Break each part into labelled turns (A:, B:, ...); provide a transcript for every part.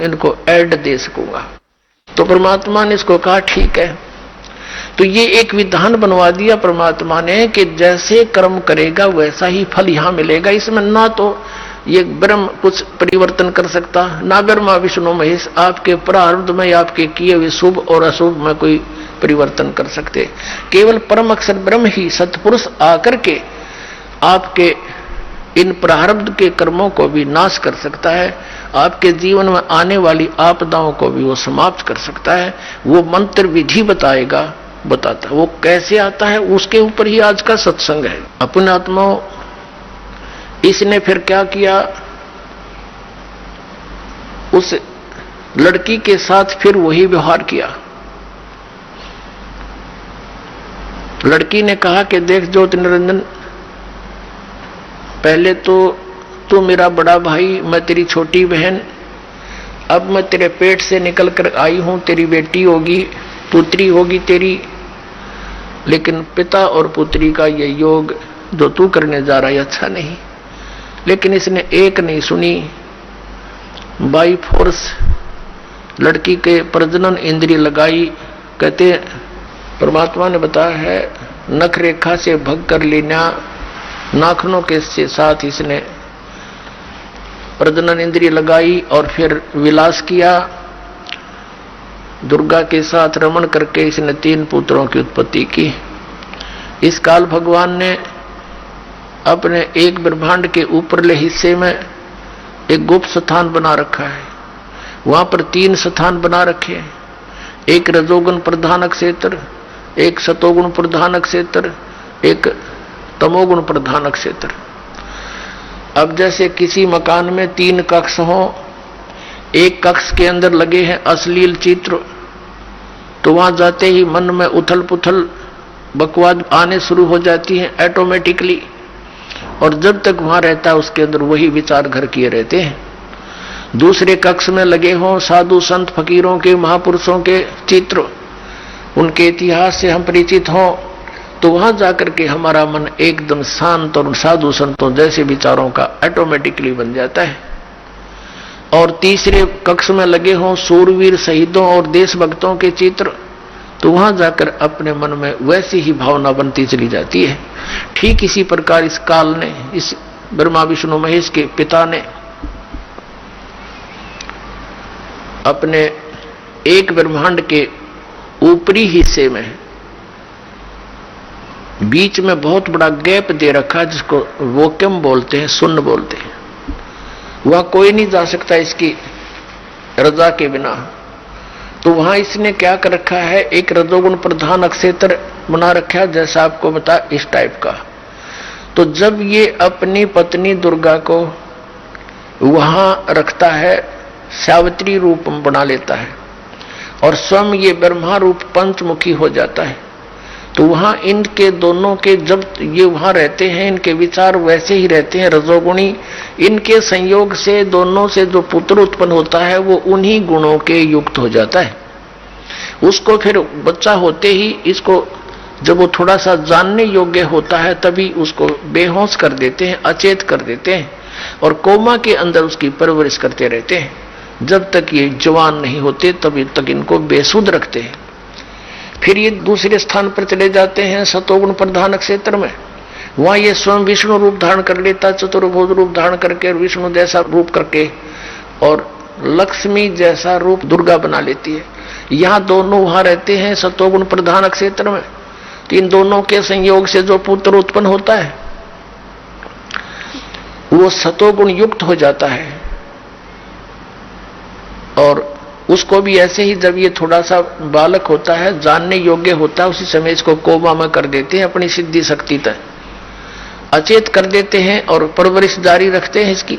A: इनको ऐड दे सकूंगा। तो परमात्मा ने इसको कहा ठीक है। तो ये एक विधान बनवा दिया परमात्मा ने कि जैसे कर्म करेगा वैसा ही फल यहां मिलेगा। इसमें ना तो ये ब्रह्म कुछ परिवर्तन कर सकता, ना ब्रह्मा विष्णु महेश आपके प्रारब्ध में आपके किए हुए शुभ और अशुभ में कोई परिवर्तन कर सकते। केवल परम अक्षर ब्रह्म ही सत्पुरुष आकर के आपके इन प्रारब्ध के कर्मों को भी नाश कर सकता है, आपके जीवन में आने वाली आपदाओं को भी वो समाप्त कर सकता है। वो मंत्र विधि बताता है। वो कैसे आता है उसके ऊपर ही आज का सत्संग है। अपने आत्माओं, इसने फिर क्या किया, उस लड़की के साथ फिर वही व्यवहार किया। लड़की ने कहा कि देख ज्योति निरंजन, पहले तो तू मेरा बड़ा भाई, मैं तेरी छोटी बहन, अब मैं तेरे पेट से निकल कर आई हूं, तेरी बेटी होगी, पुत्री होगी तेरी, लेकिन पिता और पुत्री का ये योग जो तू करने जा रहा है अच्छा नहीं। लेकिन इसने एक नहीं सुनी, बाई फोर्स लड़की के प्रजनन इंद्रिय लगाई। कहते परमात्मा ने बताया है नख रेखा से भग कर लेना, नाखनों के साथ इसने प्रजनन इंद्रिय लगाई और फिर विलास किया। दुर्गा के साथ रमण करके इसने 3 पुत्रों की उत्पत्ति की। इस काल भगवान ने अपने एक ब्रह्मांड के ऊपरले हिस्से में एक गुप्त स्थान बना रखा है। वहां पर 3 स्थान बना रखे हैं, एक रजोगुण प्रधान क्षेत्र, एक सतोगुण प्रधान क्षेत्र, एक तमोगुण प्रधान क्षेत्र। अब जैसे किसी मकान में 3 कक्ष हो, एक कक्ष के अंदर लगे हैं अश्लील चित्र, तो वहां जाते ही मन में उथल पुथल बकवाद आने शुरू हो जाती है ऑटोमेटिकली, और जब तक वहां रहता है उसके अंदर वही विचार घर किए रहते हैं। दूसरे कक्ष में लगे हों साधु संत फकीरों के, महापुरुषों के चित्र, उनके इतिहास से हम परिचित हों, तो वहां जाकर के हमारा मन एकदम शांत और साधु संतों जैसे विचारों का ऑटोमेटिकली बन जाता है। और तीसरे कक्ष में लगे हों सूरवीर शहीदों और देशभक्तों के चित्र, तो वहां जाकर अपने मन में वैसी ही भावना बनती चली जाती है। ठीक इसी प्रकार इस काल ने, इस ब्रह्मा विष्णु महेश के पिता ने अपने एक ब्रह्मांड के ऊपरी हिस्से में बीच में बहुत बड़ा गैप दे रखा, जिसको वोक्यूम बोलते हैं, शून्य बोलते हैं। वहां कोई नहीं जा सकता इसकी रजा के बिना। तो वहां इसने क्या कर रखा है, एक रजोगुण प्रधान क्षेत्र बना रखा है, जैसा आपको बता इस टाइप का। तो जब ये अपनी पत्नी दुर्गा को वहां रखता है, सावित्री रूप बना लेता है और स्वयं ये ब्रह्मा रूप पंचमुखी हो जाता है, तो वहां इनके दोनों के जब ये वहां रहते हैं, इनके विचार वैसे ही रहते हैं रजोगुणी। इनके संयोग से दोनों से जो पुत्र उत्पन्न होता है वो उन्हीं गुणों के युक्त हो जाता है। उसको फिर बच्चा होते ही इसको जब वो थोड़ा सा जानने योग्य होता है तभी उसको बेहोश कर देते हैं, अचेत कर देते हैं और कोमा के अंदर उसकी परवरिश करते रहते हैं। जब तक ये जवान नहीं होते तभी तक इनको बेसुध रखते हैं। फिर ये दूसरे स्थान पर चले जाते हैं सतोगुण प्रधान क्षेत्र में। वहां ये स्वयं विष्णु रूप धारण कर लेता, चतुर्भुज रूप धारण करके, विष्णु जैसा रूप करके, और लक्ष्मी जैसा रूप दुर्गा बना लेती है। यहाँ दोनों वहां रहते हैं सतोगुण प्रधान क्षेत्र में। तो इन दोनों के संयोग से जो पुत्र उत्पन्न होता है वो सतोगुण युक्त हो जाता है, और उसको भी ऐसे ही जब ये थोड़ा सा बालक होता है, जानने योग्य होता है, उसी समय इसको कोमा में कर देते हैं, अपनी सिद्धि शक्ति तक अचेत कर देते हैं और परवरिश जारी रखते हैं इसकी।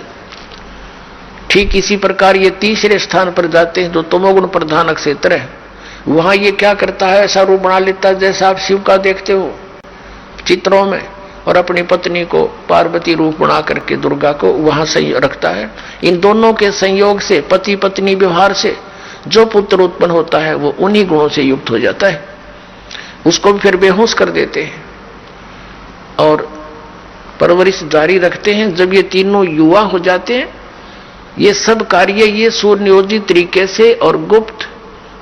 A: ठीक इसी प्रकार ये तीसरे स्थान पर जाते हैं जो तमोगुण प्रधान क्षेत्र है। वहां ये क्या करता है, ऐसा रूप बना लेता है जैसा आप शिव का देखते हो चित्रों में, और अपनी पत्नी को पार्वती रूप बना करके दुर्गा को वहां रखता है। इन दोनों के संयोग से, पति पत्नी व्यवहार से जो पुत्र उत्पन्न होता है वो उन्हीं गुणों से युक्त हो जाता है। उसको भी फिर बेहोश कर देते हैं और परवरिश जारी रखते हैं। जब ये तीनों युवा हो जाते हैं ये सब कार्य ये सुनियोजित तरीके से और गुप्त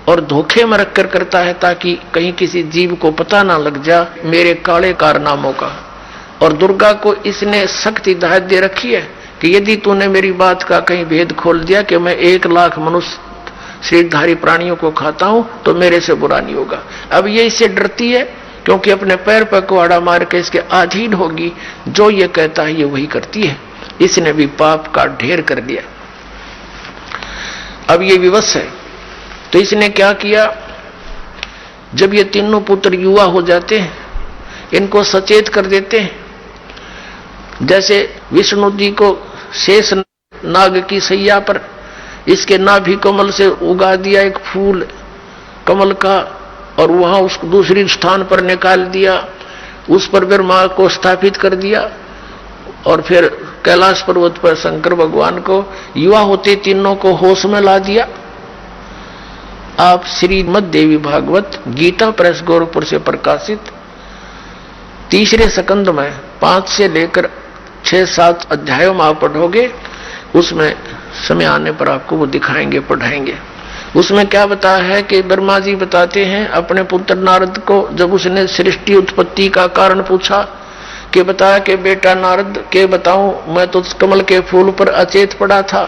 A: और धोखे में रखकर करता है, ताकि कहीं किसी जीव को पता ना लग जा मेरे काले कारनामों का। और दुर्गा को इसने सख्त हिदायत दे रखी है कि यदि तूने मेरी बात का कहीं भेद खोल दिया कि मैं 1 लाख मनुष्य शरीरधारी प्राणियों को खाता हूं, तो मेरे से बुरा नहीं होगा। अब ये इससे डरती है, क्योंकि अपने पैर पर कुहाड़ा मार के इसके अधीन होगी, जो ये कहता है ये वही करती है। इसने भी पाप का ढेर कर दिया। अब ये विवश है, तो इसने क्या किया, जब ये तीनों पुत्र युवा हो जाते हैं, इनको सचेत कर देते हैं। जैसे विष्णु जी को शेष नाग की सैया पर इसके नाभि कमल से उगा दिया एक फूल कमल का, और वहां उस दूसरी स्थान पर निकाल दिया, उस पर ब्रह्मा को स्थापित कर दिया, और फिर कैलाश पर्वत पर शंकर भगवान को युवा होते तीनों को होश में ला दिया। आप श्रीमद् देवी भागवत गीता प्रेस गोरखपुर से प्रकाशित 3रे स्कंद में 5 से लेकर 6-7 अध्यायों में आप पढ़ोगे, उसमें समय आने पर आपको वो दिखाएंगे, पढ़ाएंगे। उसमें क्या बताया है कि ब्रह्मा जी बताते हैं अपने पुत्र नारद को, जब उसने सृष्टि उत्पत्ति का कारण पूछा कि बताया कि बेटा नारद के बताऊं, मैं तो कमल के फूल पर अचेत पड़ा था,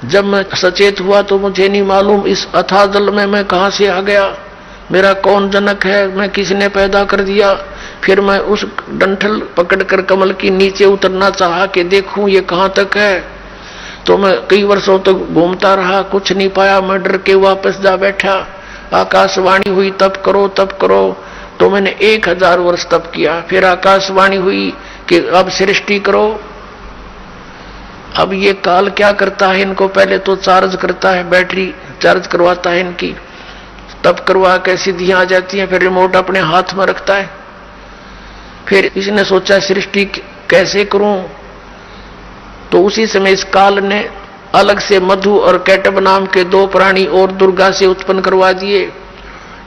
A: जब मैं सचेत हुआ तो मुझे नहीं मालूम इस अथाह जल में मैं कहां से आ गया, मेरा कौन जनक है, मैं किसने पैदा कर दिया। फिर मैं उस डंठल पकड़कर कमल की नीचे उतरना चाहा कि देखूं ये कहां तक है, तो मैं कई वर्षों तक घूमता रहा, कुछ नहीं पाया, मैं डर के वापस जा बैठा। आकाशवाणी हुई तप करो तप करो, तो मैंने 1000 वर्ष तप किया। फिर आकाशवाणी हुई कि अब सृष्टि करो। अब ये काल क्या करता है, इनको पहले तो चार्ज करता है, बैटरी चार्ज करवाता है इनकी, तब करवा के सिद्धियां आ जाती हैं, फिर रिमोट अपने हाथ में रखता है। फिर इसने सोचा सृष्टि कैसे करूं, तो उसी समय इस काल ने अलग से मधु और कैटब नाम के 2 प्राणी और दुर्गा से उत्पन्न करवा दिए।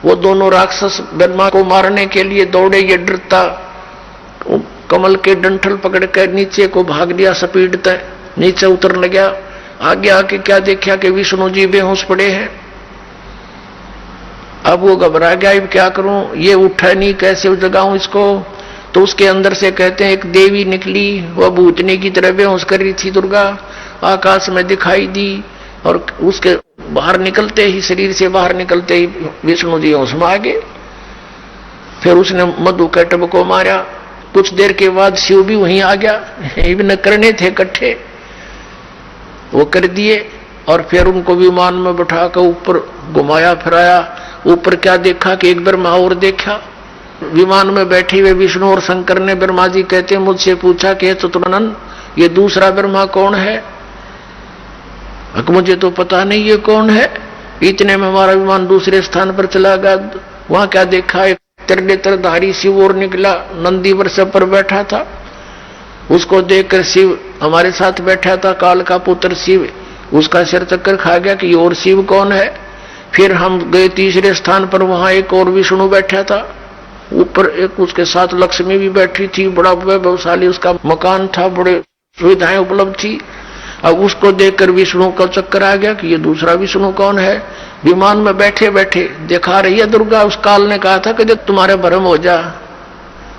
A: वो दोनों राक्षस ब्रह्मा को मारने के लिए दौड़े, ये डरता कमल के डंठल पकड़ कर नीचे को भाग लिया, सपीटता नीचे उतर गया। आगे आके क्या देखा कि विष्णु जी बेहोश पड़े हैं। अब वो घबरा गया, अब क्या करूं, ये उठा नहीं, कैसे जगाऊं इसको। तो उसके अंदर से कहते हैं एक देवी निकली, वह भूतनी की तरह बेहोश कर रही थी दुर्गा, आकाश में दिखाई दी, और उसके बाहर निकलते ही, शरीर से बाहर निकलते ही विष्णु जी होश में आ गए। फिर उसने मधु कैटब को मारा। कुछ देर के बाद शिव भी वहीं आ गया, इवन करने थे इकट्ठे, वो कर दिए। और फिर उनको विमान में बैठाकर ऊपर घुमाया फिराया। ऊपर क्या देखा कि एक ब्रह्मा और देखा। विमान में बैठे हुए विष्णु और शंकर ने, ब्रह्मा जी कहते हैं, मुझसे पूछा कि चतुरानंद ये दूसरा ब्रह्मा कौन है। मुझे तो पता नहीं ये कौन है। इतने में हमारा विमान दूसरे स्थान पर चला गया। वहां क्या देखा, एक त्रिनेत्रधारी शिव और निकला, नंदी वृषभ पर बैठा था। उसको देखकर शिव हमारे साथ बैठा था, काल का पुत्र शिव, उसका सिर चक्कर खा गया कि और शिव कौन है। फिर हम गए तीसरे स्थान पर, वहां एक और विष्णु बैठा था, ऊपर एक उसके साथ लक्ष्मी भी बैठी थी, बड़ा वैभवशाली उसका मकान था, बड़े सुविधाएं उपलब्ध थी। अब उसको देखकर विष्णु का चक्कर आ गया कि ये दूसरा विष्णु कौन है। विमान में बैठे बैठे दिखा रही है दुर्गा। उस काल ने कहा था कि जब तुम्हारे भ्रम हो जा,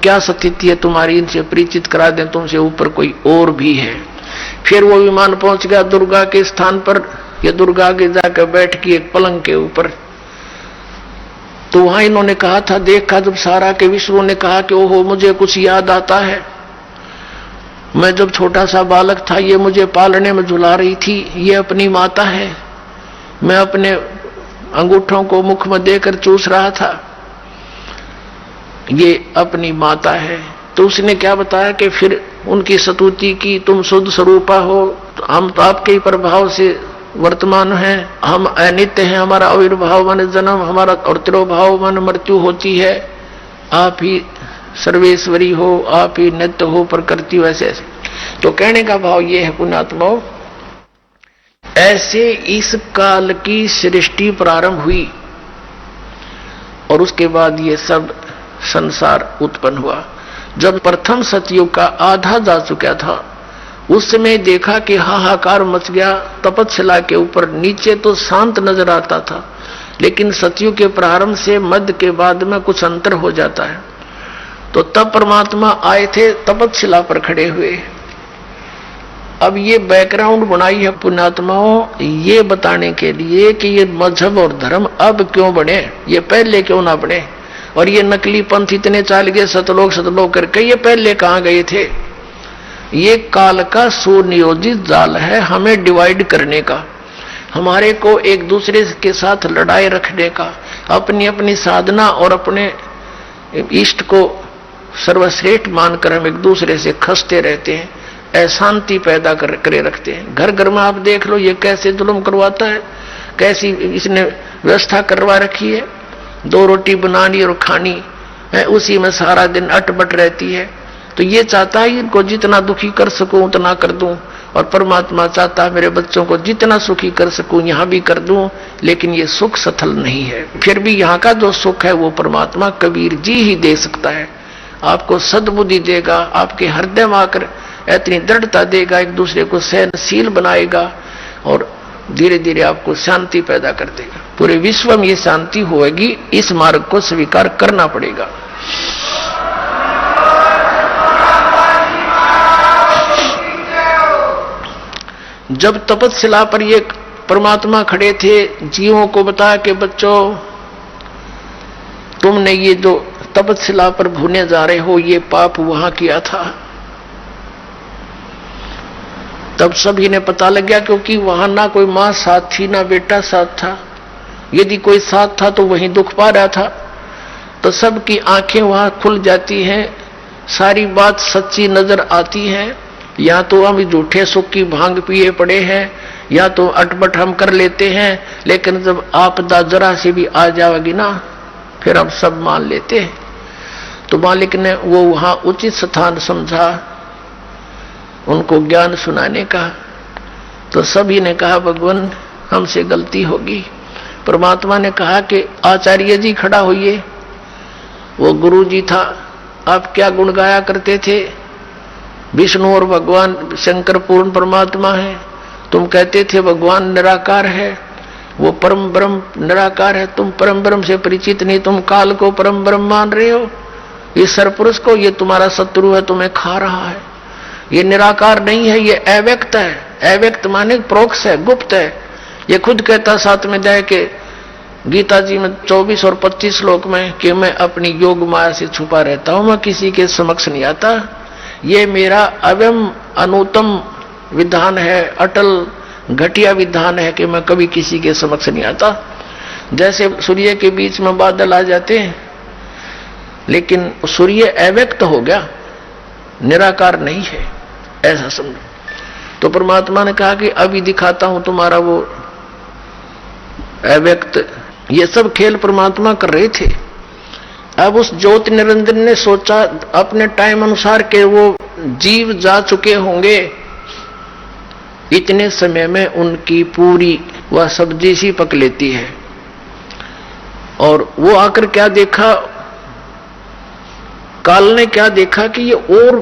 A: क्या स्थिति है तुम्हारी, इनसे परिचित करा दें, तुमसे ऊपर कोई और भी है। फिर वो विमान पहुंच गया दुर्गा के स्थान पर। ये दुर्गा आगे जाकर बैठ की एक पलंग के ऊपर। तो वहां इन्होंने कहा था, देखा जब सारा के विष्णु ने कहा कि ओहो मुझे कुछ याद आता है, मैं जब छोटा सा बालक था ये मुझे पालने में झुला रही थी, ये अपनी माता है, मैं अपने अंगूठों को मुख में देकर चूस रहा था, ये अपनी माता है। तो उसने क्या बताया कि फिर उनकी स्तुति की, तुम शुद्ध स्वरूपा हो, हम तो आपके ही प्रभाव से वर्तमान हैं, हम अनित्य हैं, हमारा आविर्भाव मन जन्म, हमारा और तिरोभाव मन मृत्यु होती है, आप ही सर्वेश्वरी हो, आप ही नित्य हो, प्रकृति वैसे ऐसे। तो कहने का भाव ये है पुण्यात्माओं, ऐसे इस काल की सृष्टि प्रारंभ हुई और उसके बाद ये सब संसार उत्पन्न हुआ। जब प्रथम सतयुग का आधा जा चुका था, उस समय देखा कि हाहाकार मच गया तपस्या के ऊपर। नीचे तो शांत नजर आता था, लेकिन सतयुग के प्रारंभ से मध्य के बाद में कुछ अंतर हो जाता है। तो तब परमात्मा आए थे तपस्या पर खड़े हुए। अब ये बैकग्राउंड बनाई है पुण्यात्माओं ये बताने के लिए कि ये मजहब और धर्म अब क्यों बने, ये पहले क्यों ना बने। और ये नकली पंथ इतने चाल गए सतलोक करके, ये पहले कहाँ गए थे। ये काल का सुनियोजित जाल है हमें डिवाइड करने का, हमारे को एक दूसरे के साथ लड़ाई रखने का, अपनी अपनी साधना और अपने इष्ट को सर्वश्रेष्ठ मानकर हम एक दूसरे से खसते रहते हैं, अशांति पैदा करे रखते हैं। घर घर में आप देख लो ये कैसे जुल्म करवाता है, कैसी इसने व्यवस्था करवा रखी है। 2 रोटी बनानी और खानी है, उसी में सारा दिन अटबट रहती है। तो ये चाहता है इनको जितना दुखी कर सकूं उतना कर दूं, और परमात्मा चाहता है मेरे बच्चों को जितना सुखी कर सकूं यहां भी कर दूं। लेकिन ये सुख सथल नहीं है। फिर भी यहाँ का जो सुख है वो परमात्मा कबीर जी ही दे सकता है। आपको सद्बुद्धि देगा, आपके हृदय में आकर इतनी दृढ़ता देगा, एक दूसरे को सहनशील बनाएगा और धीरे धीरे आपको शांति पैदा कर देगा। पूरे विश्व में ये शांति होगी, इस मार्ग को स्वीकार करना पड़ेगा। जब तपस्या पर ये परमात्मा खड़े थे, जीवों को बताया कि बच्चों तुमने ये जो तपस्या पर भूने जा रहे हो ये पाप वहां किया था। तब सभी ने पता लग गया, क्योंकि वहां ना कोई मां साथ थी ना बेटा साथ था। यदि कोई साथ था तो वहीं दुख पा रहा था। तो सबकी आंखें वहां खुल जाती हैं, सारी बात सच्ची नजर आती है। या तो हम झूठे सुख की भांग पिए पड़े हैं, या तो अटपट हम कर लेते हैं, लेकिन जब आपदा जरा से भी आ जाएगी ना फिर हम सब मान लेते हैं। तो मालिक ने वो वहां उचित स्थान समझा उनको ज्ञान सुनाने का। तो सभी ने कहा भगवान हमसे गलती होगी। परमात्मा ने कहा कि आचार्य जी खड़ा होइए। वो गुरु जी था। आप क्या गुण गाया करते थे, विष्णु और भगवान शंकर पूर्ण परमात्मा है। तुम कहते थे भगवान निराकार है, वो परम ब्रह्म निराकार है। तुम परम ब्रह्म से परिचित नहीं, तुम काल को परम ब्रह्म मान रहे हो। ये सरपुरुष को, ये तुम्हारा शत्रु है, तुम्हें खा रहा है। ये निराकार नहीं है, ये अव्यक्त है। अव्यक्त माने प्रोक्ष है, गुप्त है। ये खुद कहता साथ में जाए कि गीता जी में 24 और 25 श्लोक में कि मैं अपनी योग माया से छुपा रहता हूं, मैं किसी के समक्ष नहीं आता। ये मेरा अव्यम अनुतम विधान है, अटल घटिया विधान है कि मैं कभी किसी के समक्ष नहीं आता। जैसे सूर्य के बीच में बादल आ जाते हैं, लेकिन सूर्य अव्यक्त हो गया, निराकार नहीं है, ऐसा समझो। तो परमात्मा ने कहा कि अभी दिखाता हूं तुम्हारा वो अव्यक्त। ये सब खेल परमात्मा कर रहे थे। अब उस ज्योति निरंजन ने सोचा अपने टाइम अनुसार के वो जीव जा चुके होंगे, इतने समय में उनकी पूरी वह सब्जी सी पक लेती है। और वो आकर क्या देखा, काल ने क्या देखा कि ये और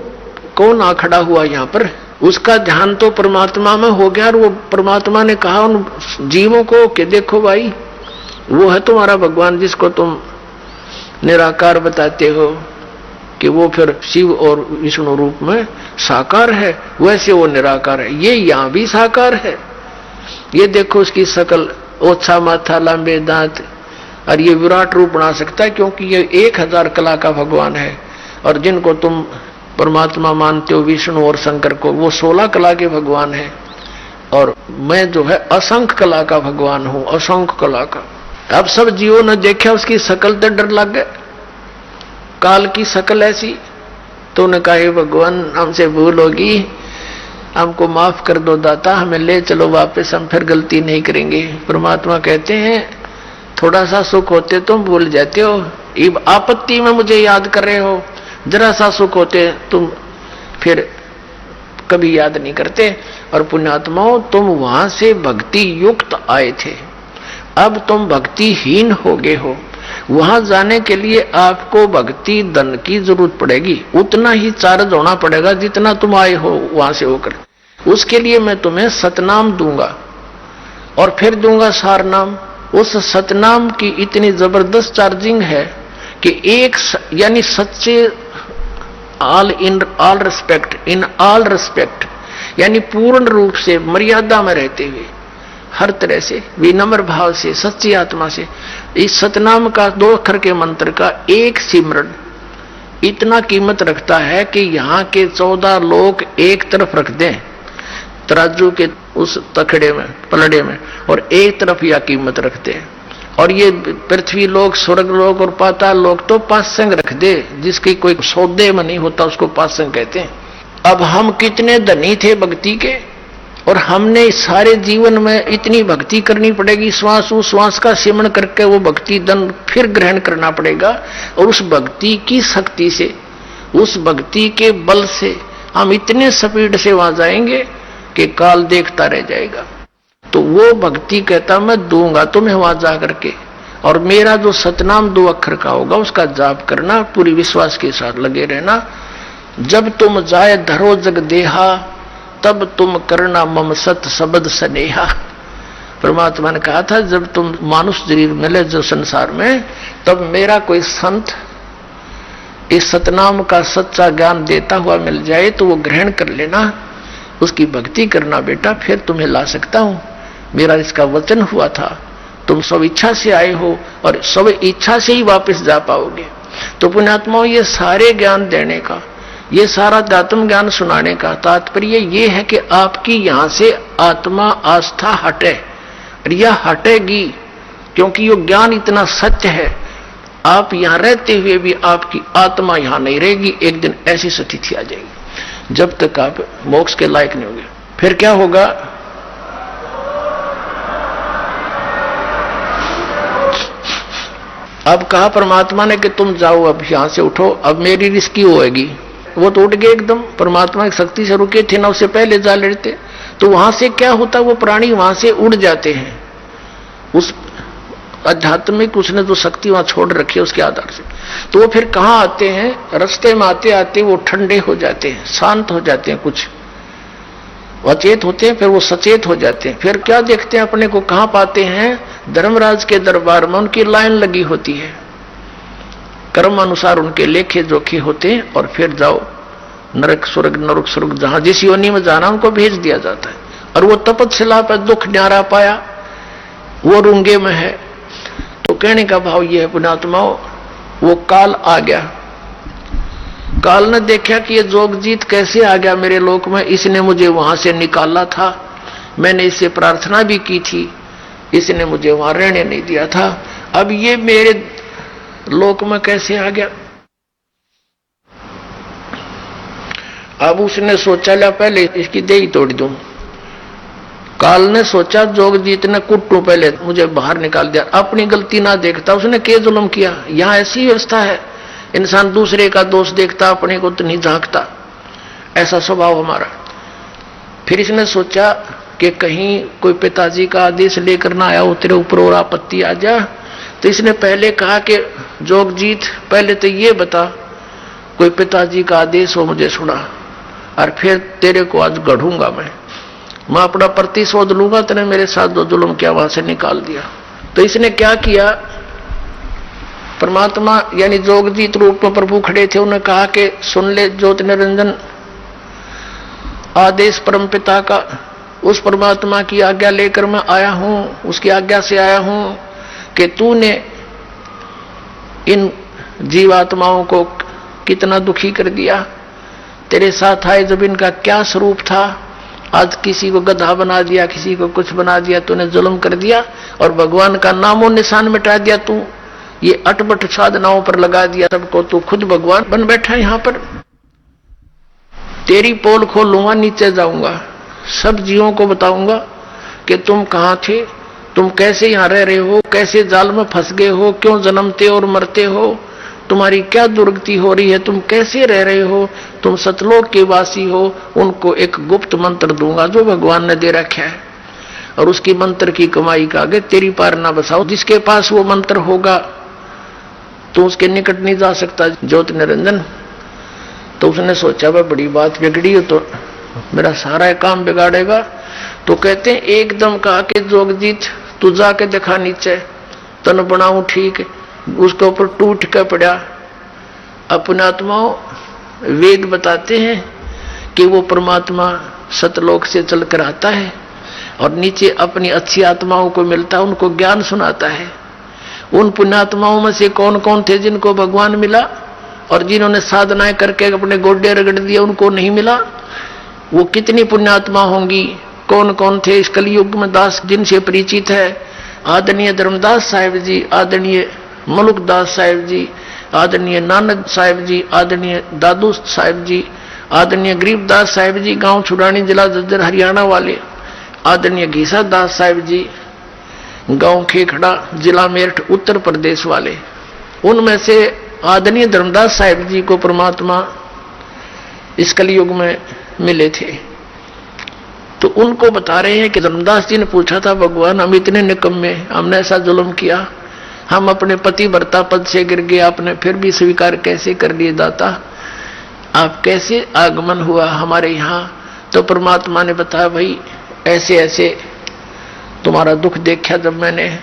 A: कौन आ खड़ा हुआ यहाँ पर। उसका ध्यान तो परमात्मा में हो गया और वो परमात्मा ने कहा उन जीवों को कि देखो भाई वो है तुम्हारा भगवान जिसको तुम निराकार बताते हो, कि वो फिर शिव और विष्णु रूप में साकार है, वैसे वो निराकार है। ये यहाँ भी साकार है। ये देखो उसकी शकल, ओछा माथा, लंबे दांत, और ये विराट रूप बना सकता है क्योंकि ये 1000 कला का भगवान है। और जिनको तुम परमात्मा मानते हो विष्णु और शंकर को, वो 16 कला के भगवान है। और मैं जो है असंख्य कला का भगवान हूं, असंख्य कला का। अब सब जीवों ने देखा उसकी शकल तो डर लग गए, काल की शकल ऐसी। तो उन्होंने कहा भगवान हमसे भूल होगी, हमको माफ कर दो दाता, हमें ले चलो वापस, हम फिर गलती नहीं करेंगे। परमात्मा कहते हैं थोड़ा सा सुख होते तुम भूल जाते हो, अब आपत्ति में मुझे याद कर रहे हो। जरा सा सुख होते तुम फिर कभी याद नहीं करते। और पुण्यात्माओं तुम वहां से भक्ति युक्त आए थे, अब तुम भक्तिहीन हो गए हो। वहां जाने के लिए आपको भक्ति धन की जरूरत पड़ेगी, उतना ही चार्ज होना पड़ेगा जितना तुम आए हो वहां से होकर। उसके लिए मैं तुम्हें सतनाम दूंगा और फिर दूंगा सारनाम। उस सतनाम की इतनी जबरदस्त चार्जिंग है कि एक यानी सच्चे ऑल रिस्पेक्ट यानी पूर्ण रूप से मर्यादा में रहते हुए, हर तरह से विनम्र भाव से, सच्ची आत्मा से, इस सतनाम का 2 अक्षर के मंत्र का एक सिमरन इतना कीमत रखता है कि यहाँ के 14 लोग एक तरफ रख दें तराजू के उस तखड़े में, पलड़े में, और एक तरफ यह कीमत रखते हैं। और ये पृथ्वी लोग, स्वर्ग लोग और पाताल लोग तो पासंग रख दे, जिसकी कोई सौदे में नहीं होता उसको पासंग कहते हैं। अब हम कितने धनी थे भक्ति के, और हमने सारे जीवन में इतनी भक्ति करनी पड़ेगी, श्वास उश्वास का सेवन करके वो भक्ति धन फिर ग्रहण करना पड़ेगा। और उस भक्ति की शक्ति से, उस भक्ति के बल से हम इतने स्पीड से वहां जाएंगे कि काल देखता रह जाएगा। तो वो भक्ति कहता मैं दूंगा तुम्हें वहां जा करके, और मेरा जो सतनाम 2 अक्षर का होगा उसका जाप करना, पूरी विश्वास के साथ लगे रहना। जब तुम जाए धरो जग देहा, तब तुम करना मम सत शब्द स्नेहा। परमात्मा ने कहा था जब तुम मानुष शरीर मिले जो संसार में, तब मेरा कोई संत इस सतनाम का सच्चा ज्ञान देता हुआ मिल जाए तो वो ग्रहण कर लेना, उसकी भक्ति करना बेटा, फिर तुम्हें ला सकता हूं। मेरा इसका वचन हुआ था, तुम सब इच्छा से आए हो और सब इच्छा से ही वापस जा पाओगे। तो पुण्यात्माओं, ये सारे ज्ञान देने का, ये सारा आत्म ज्ञान सुनाने का तात्पर्य ये है कि आपकी यहां से आत्मा आस्था हटे, और यह हटेगी क्योंकि ये ज्ञान इतना सत्य है। आप यहां रहते हुए भी आपकी आत्मा यहां नहीं रहेगी, एक दिन ऐसी स्थिति आ जाएगी जब तक आप मोक्ष के लायक नहीं होंगे। फिर क्या होगा? अब कहा परमात्मा ने कि तुम जाओ, अब यहां से उठो, अब मेरी रिस्की होएगी। वो तो उठ गए एकदम, परमात्मा की शक्ति से रुके थे ना, उससे पहले जा लेते तो वहां से क्या होता, वो प्राणी वहां से उड़ जाते हैं। उस आध्यात्मिक उसने जो शक्ति वहां छोड़ रखी है उसके आधार से, तो वो फिर कहां आते हैं? रास्ते में आते आते वो ठंडे हो जाते हैं, शांत हो जाते हैं, कुछ अचेत होते हैं, फिर वो सचेत हो जाते हैं। फिर क्या देखते हैं अपने को, कहां पाते हैं? धर्मराज के दरबार में उनकी लाइन लगी होती है, कर्म अनुसार उनके लेखे जोखे होते हैं, और फिर जाओ नरक स्वर्ग जहां जिस योनि में जाना उनको भेज दिया जाता है। और वो तपस्या पर दुख न्यारा पाया, वो रूंगे में है। तो कहने का भाव ये है पुण्यात्माओं, वो काल आ गया, काल ने देखा कि ये जोगजीत कैसे आ गया मेरे लोक में, इसने मुझे वहां से निकाला था, मैंने इससे प्रार्थना भी की थी, इसने मुझे वहां रहने नहीं दिया था, अब ये मेरे लोक में कैसे आ गया? अब उसने सोचा ला पहले इसकी देही तोड़ दूं। काल ने सोचा जोगजीत ने कुट्टू पहले मुझे बाहर निकाल दिया, अपनी गलती ना देखता उसने के जुल्म किया। यहां ऐसी व्यवस्था है, इंसान दूसरे का दोष देखता, अपने को तो नहीं झांकता, ऐसा स्वभाव हमारा। फिर इसने सोचा कि कहीं कोई पिताजी का आदेश लेकर ना आया हो तेरे ऊपर और आपत्ति आ जा। तो इसने पहले कहा कि जोगजीत पहले तो ये बता, कोई पिताजी का आदेश हो मुझे सुना, और फिर तेरे को आज गढ़ूंगा मैं अपना प्रतिशोध लूंगा, तेने मेरे साथ जो जुल्म किया वहां से निकाल दिया। तो इसने क्या किया? परमात्मा यानी जोगजीत रूप में प्रभु खड़े थे, उन्होंने कहा कि सुन ले ज्योति निरंजन, आदेश परम पिता का, उस परमात्मा की आज्ञा लेकर मैं आया हूं, उसकी आज्ञा से आया हूं कि तूने इन जीवात्माओं को कितना दुखी कर दिया। तेरे साथ आए जब इनका क्या स्वरूप था, आज किसी को गधा बना दिया, किसी को कुछ बना दिया, तूने जुल्म कर दिया और भगवान का नामो निशान मिटा दिया। तू ये अटपट साधनाओं पर लगा दिया सबको, तू खुद भगवान बन बैठा यहां पर। तेरी पोल खोलूंगा, नीचे जाऊंगा, सब जीवों को बताऊंगा कि तुम कहां थे, तुम कैसे यहां रह रहे हो, कैसे जाल में फंस गए हो, क्यों जन्मते और मरते हो, तुम्हारी क्या दुर्गति हो रही है, तुम कैसे रह रहे हो, तुम सतलोक के वासी हो। उनको एक गुप्त मंत्र दूंगा जो भगवान ने दे रखा है, और उसकी मंत्र की कमाई का आगे तेरी पार ना बसाओ। जिसके पास वो मंत्र होगा तो उसके निकट नहीं जा सकता ज्योति निरंजन। तो उसने सोचा वह बड़ी बात बिगड़ी हो, तो मेरा सारा काम बिगाड़ेगा। तो कहते हैं एकदम कहा कि जोगजीत तू जाके देखा नीचे, तन बनाऊं ठीक, उसके ऊपर टूट के पड़ा। अपने आत्माओं वेद बताते हैं कि वो परमात्मा सतलोक से चलकर आता है और नीचे अपनी अच्छी आत्माओं को मिलता है, उनको ज्ञान सुनाता है। उन पुण्यात्माओं में से कौन कौन थे जिनको भगवान मिला, और जिन्होंने साधनाएं करके अपने गोड्डे रगड़ दिए उनको नहीं मिला, वो कितनी पुण्यात्मा होंगी। कौन कौन थे इस कलयुग में दास जिनसे परिचित है? आदरणीय धर्मदास साहिब जी, आदरणीय मलुकदास साहिब जी, आदरणीय नानक साहिब जी, आदरणीय दादू साहिब जी, आदरणीय गरीबदास साहिब जी, गांव छुड़ानी, जिला जज्जर हरियाणा वाले, आदरणीय घीसा दास साहिब जी, गांव खेखड़ा, जिला मेरठ उत्तर प्रदेश वाले। उनमें से आदरणीय धर्मदास साहिब जी को परमात्मा इस कलयुग में मिले थे। तो उनको बता रहे हैं कि धर्मदास जी ने पूछा था, भगवान हम इतने निकम्मे, हमने ऐसा जुल्म किया, हम अपने पति वर्ता पद से गिर गए, आपने फिर भी स्वीकार कैसे कर लिए दाता? आप कैसे आगमन हुआ हमारे यहाँ? तो परमात्मा ने बताया, भाई ऐसे ऐसे तुम्हारा दुख देखा जब मैंने,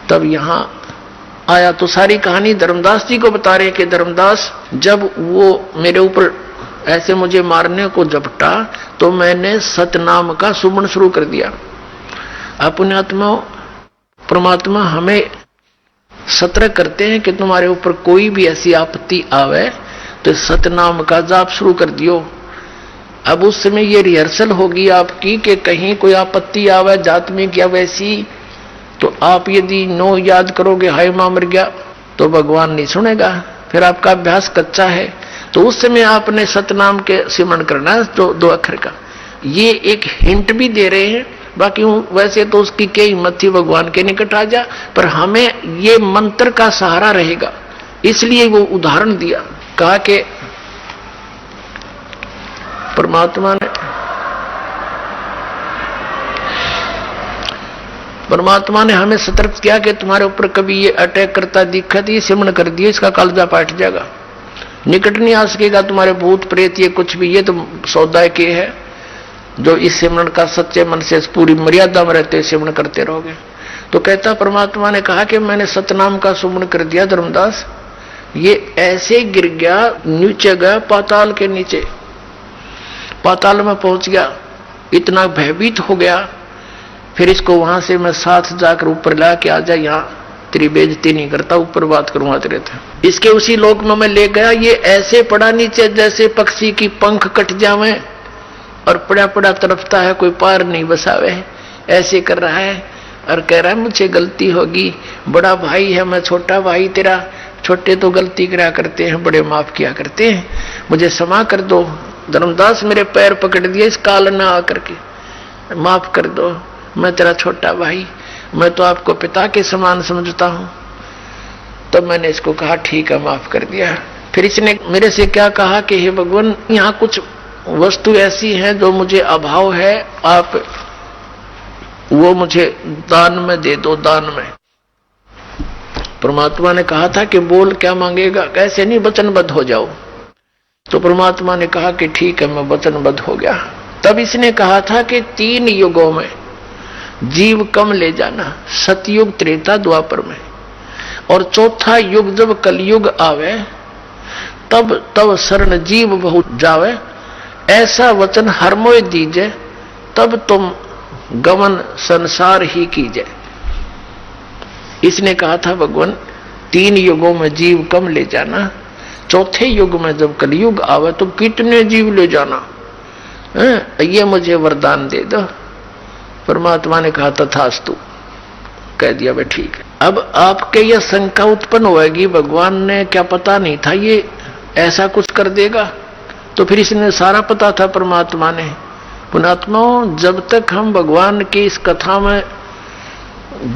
A: तब यहाँ आया। तो सारी कहानी धर्मदास जी को बता रहे कि धर्मदास जब वो मेरे ऊपर ऐसे मुझे मारने को झपटा तो मैंने सतनाम का सुमन शुरू कर दिया। अपने आत्मा परमात्मा हमें सतर्क करते हैं कि तुम्हारे ऊपर कोई भी ऐसी आपत्ति आवे तो सतनाम का जाप शुरू कर दियो। अब उस समय ये रिहर्सल होगी आपकी कि कहीं कोई आपत्ति आवे जात में क्या वैसी, तो आप यदि नो याद करोगे हाय मां मर गया तो भगवान नहीं सुनेगा, फिर आपका अभ्यास कच्चा है। तो उस समय आपने सतनाम के सिमरण करना है, दो अक्षर का। ये एक हिंट भी दे रहे हैं, बाकी वैसे तो उसकी क्या हिम्मत थी भगवान के निकट आ जा, पर हमें ये मंत्र का सहारा रहेगा, इसलिए वो उदाहरण दिया। कहा कि परमात्मा ने हमें सतर्क किया कि तुम्हारे ऊपर कभी ये अटैक करता दिखा तो ये सिमरण कर दिए, इसका कालजा पाट जाएगा, निकट नहीं आ सकेगा तुम्हारे भूत प्रेत ये कुछ भी, ये तो सौदा के है। जो इस सिमरण का सच्चे मन से पूरी मर्यादा में रहते सिमरण करते रहोगे। तो कहता परमात्मा ने कहा कि मैंने सतनाम का सुमन कर दिया धर्मदास, ये ऐसे गिर गया, नीचे गया पाताल के नीचे, पाताल में पहुंच गया, इतना भयभीत हो गया। फिर इसको वहां से मैं साथ जाकर ऊपर ला के आ जा, यहाँ तेरी बेइज्जती नहीं करता, ऊपर बात करूंगा तेरे थे। इसके उसी लोक में मैं ले गया, ये ऐसे पड़ा नीचे जैसे पक्षी की पंख कट जावे और पड़ा पड़ा तड़पता है, कोई पार नहीं बसावे, ऐसे कर रहा है और कह रहा है मुझे गलती होगी, बड़ा भाई है मैं छोटा भाई तेरा, छोटे तो गलती करा करते हैं, बड़े माफ किया करते हैं, मुझे क्षमा कर दो। धर्मदास मेरे पैर पकड़ दिए इस काल न आकर के, माफ कर दो, मैं तेरा छोटा भाई, मैं तो आपको पिता के समान समझता हूं। तो मैंने इसको कहा ठीक है माफ कर दिया। फिर इसने मेरे से क्या कहा कि हे भगवान यहाँ कुछ वस्तु ऐसी है जो मुझे अभाव है, आप वो मुझे दान में दे दो, दान में। परमात्मा ने कहा था कि बोल क्या मांगेगा, कैसे नहीं वचनबद्ध हो जाओ। तो परमात्मा ने कहा कि ठीक है मैं वचनबद्ध हो गया। तब इसने कहा था कि 3 युगों में जीव कम ले जाना, सतयुग त्रेता द्वापर में, और चौथा युग जब कलयुग आवे तब शरण जीव बहुत जावे, ऐसा वचन हर मोय दीजे, तब तुम गमन संसार ही कीजे। इसने कहा था भगवान 3 युगों में जीव कम ले जाना, चौथे युग में जब कलयुग आवे तो कितने जीव ले जाना, ये मुझे वरदान दे दो। परमात्मा ने कहा तथास्तु, कह दिया भाई ठीक है। अब आपके यह शंका उत्पन्न होगी भगवान ने क्या पता नहीं था ये ऐसा कुछ कर देगा, तो फिर इसने सारा पता था परमात्मा ने। पुणात्माओं जब तक हम भगवान की इस कथा में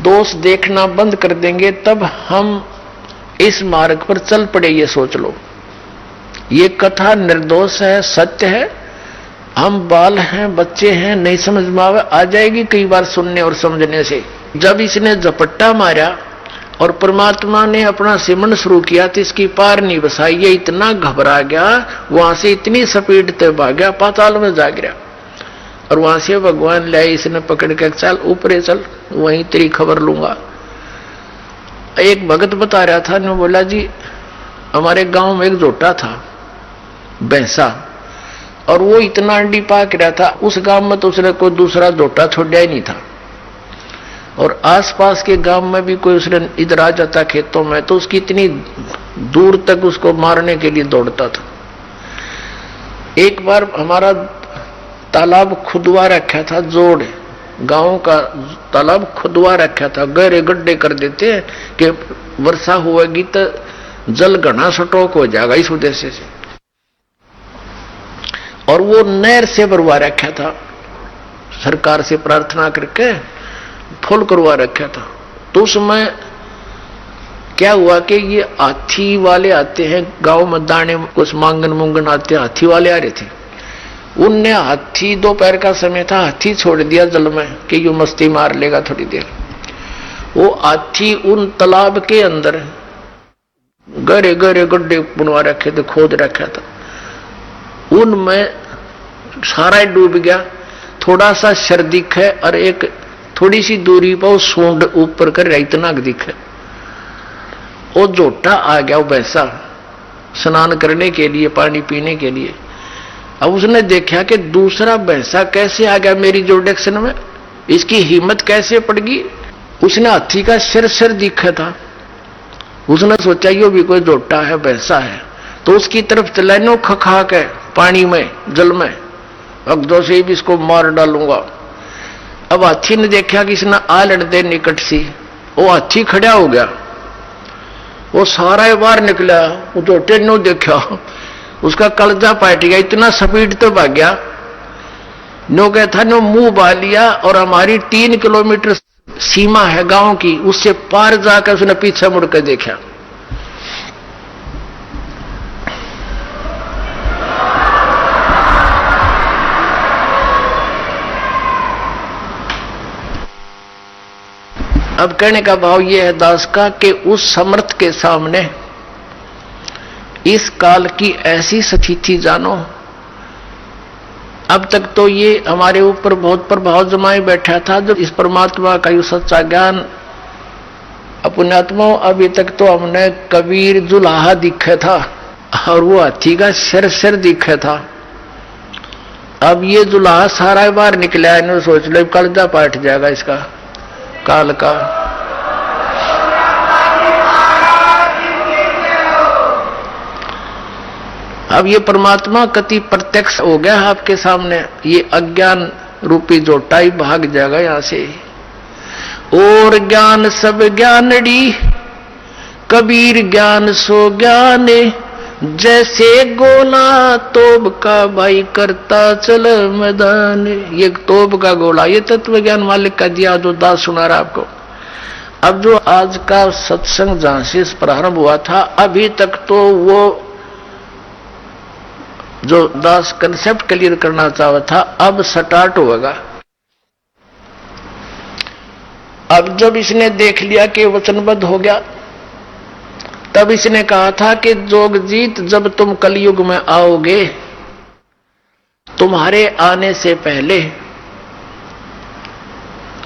A: दोष देखना बंद कर देंगे तब हम इस मार्ग पर चल पड़े, ये सोच लो। ये कथा निर्दोष है, सत्य है, हम बाल हैं, बच्चे हैं, नहीं समझ में आ जाएगी कई बार सुनने और समझने से। जब इसने झपट्टा मारा और परमात्मा ने अपना सिमरन शुरू किया तो इसकी पार नहीं बसाई। ये इतना घबरा गया, वहां से इतनी स्पीड से भाग गया, पाताल में जा गिरा। और वहां से भगवान ले इसने पकड़ के, चल ऊपरे चल, वहीं तेरी खबर लूंगा। एक भगत बता रहा था, ने बोला जी हमारे गांव में एक जोटा था भैंसा, और वो इतना अंडी पाक रहा था, उस गांव में तो उसने कोई दूसरा जोटा छोड़ा ही नहीं था, और आसपास के गांव में भी कोई उसने इधर आ जाता खेतों में तो उसकी इतनी दूर तक उसको मारने के लिए दौड़ता था। एक बार हमारा तालाब खुदवा रखा था, जोड़ गांव का तालाब खुदवा रखा था, गहरे गड्ढे कर देते हैं कि वर्षा होगी तो जल घना स्टॉक हो जाएगा, इस उद्देश्य से। और वो नहर से भरवा रखा था, सरकार से प्रार्थना करके फुल करवा रखा था। तो उसमें क्या हुआ कि ये हाथी वाले आते हैं गांव में, दाने कुछ मांगन मुंगन आते हैं, हाथी वाले आ रहे थे। उनने हाथी, दोपहर का समय था, हाथी छोड़ दिया जल में कि यू मस्ती मार लेगा थोड़ी देर। वो हाथी उन तालाब के अंदर गहरे गहरे गड्ढे बनवा रखे थे, खोद रखा था, उनमें सारा डूब गया। थोड़ा सा सर दिखे और एक थोड़ी सी दूरी पर वो सूंड ऊपर कर इतना दिखे। वो जोटा आ गया, वो भैंसा स्नान करने के लिए, पानी पीने के लिए। अब उसने देखा कि दूसरा भैंसा कैसे आ गया मेरी जोडेक्शन में, इसकी हिम्मत कैसे पड़ गई। उसने हाथी का सिर दिखा था, उसने सोचा यो भी कोई जोटा है, भैंसा है, तो उसकी तरफ चलानो खखा के पानी में, जल में, अगदो से भी इसको मार डालूंगा। अब हाथी ने देखा कि इसने आ लड़ते निकट सी, वो हाथी खड़ा हो गया, वो सारा बाहर निकला, वो जोटे ने देखा, उसका कलजा पाट गया, इतना स्पीड तो भाग गया। नो कहता नो मुंह बा लिया, और हमारी 3 किलोमीटर सीमा है गांव की, उससे पार जाकर उसने पीछे मुड़कर देखा। अब कहने का भाव यह है दास का कि उस समर्थ के सामने इस काल की ऐसी स्थिति जानो। अब तक तो ये हमारे ऊपर बहुत प्रभाव जमाए बैठा था, जब इस परमात्मा का ये सच्चा ज्ञान अपने आत्मा, अभी तक तो हमने कबीर जुलाहा दिखा था और वो हाथी का सिर दिखा था। अब ये जुलाहा सारा बार निकला है, इन्होंने सोच लो कलजा पाट जाएगा इसका काल का। अब ये परमात्मा कति प्रत्यक्ष हो गया आपके सामने, ये अज्ञान रूपी जोटा ही भाग जाएगा यहां से। और ज्ञान सब ज्ञानड़ी, कबीर ज्ञान सो ज्ञाने, जैसे गोला तोब का भाई करता चल मैदान। ये तोब का गोला, ये तत्व ज्ञान मालिक का दिया जो दास सुना रहा आपको। अब जो आज का सत्संग जहां से प्रारंभ हुआ था, अभी तक तो वो जो दास कंसेप्ट क्लियर करना चाहा था, अब स्टार्ट होगा। अब जब इसने देख लिया कि वचनबद्ध हो गया, तब इसने कहा था कि जोगजीत जब तुम कलयुग में आओगे, तुम्हारे आने से पहले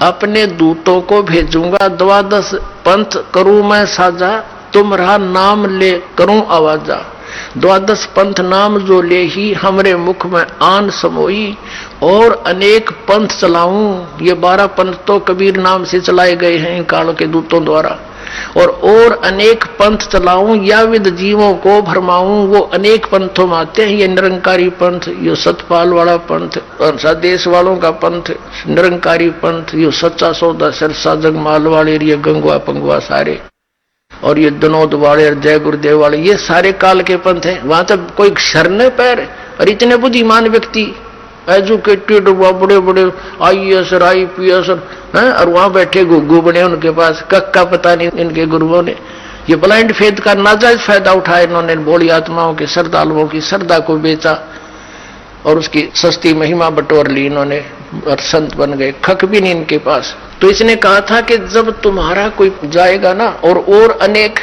A: अपने दूतों को भेजूंगा, 12 पंथ करूं मैं साजा, तुम्हारा नाम ले करूं आवाजा। 12 पंथ नाम जो ले ही हमरे मुख में आन समोई, और अनेक पंथ चलाऊं। ये 12 पंथ तो कबीर नाम से चलाए गए हैं इन कालों के दूतों द्वारा। और अनेक पंथ चलाऊं, या विद जीवों को भरमाऊं। वो अनेक पंथों में आते हैं, ये निरंकारी पंथ, ये सतपाल वाला पंथ, देश वालों का पंथ, निरंकारी पंथ, ये सच्चा सौदा सरसा जगमाल वाले, ये गंगवा पंगवा सारे, और ये दनोद वाले और जय गुरुदेव वाले, ये सारे काल के पंथ हैं। वहां तक कोई शरण पैर, और इतने बुद्धिमान व्यक्ति, एजुकेटेड, बड़े बड़े IAS IPS हैं, और वहां बैठे गुग्गू बने उनके पास, कक्का पता नहीं इनके गुरुओं ने। ये ब्लाइंड फेथ का नाजायज फायदा उठाया इन्होंने, बोली आत्माओं के श्रद्धालुओं की श्रद्धा को बेचा और उसकी सस्ती महिमा बटोर ली इन्होंने। और संत बन गए, खक भी नहीं इनके पास। तो इसने कहा था कि जब तुम्हारा कोई जाएगा ना, और अनेक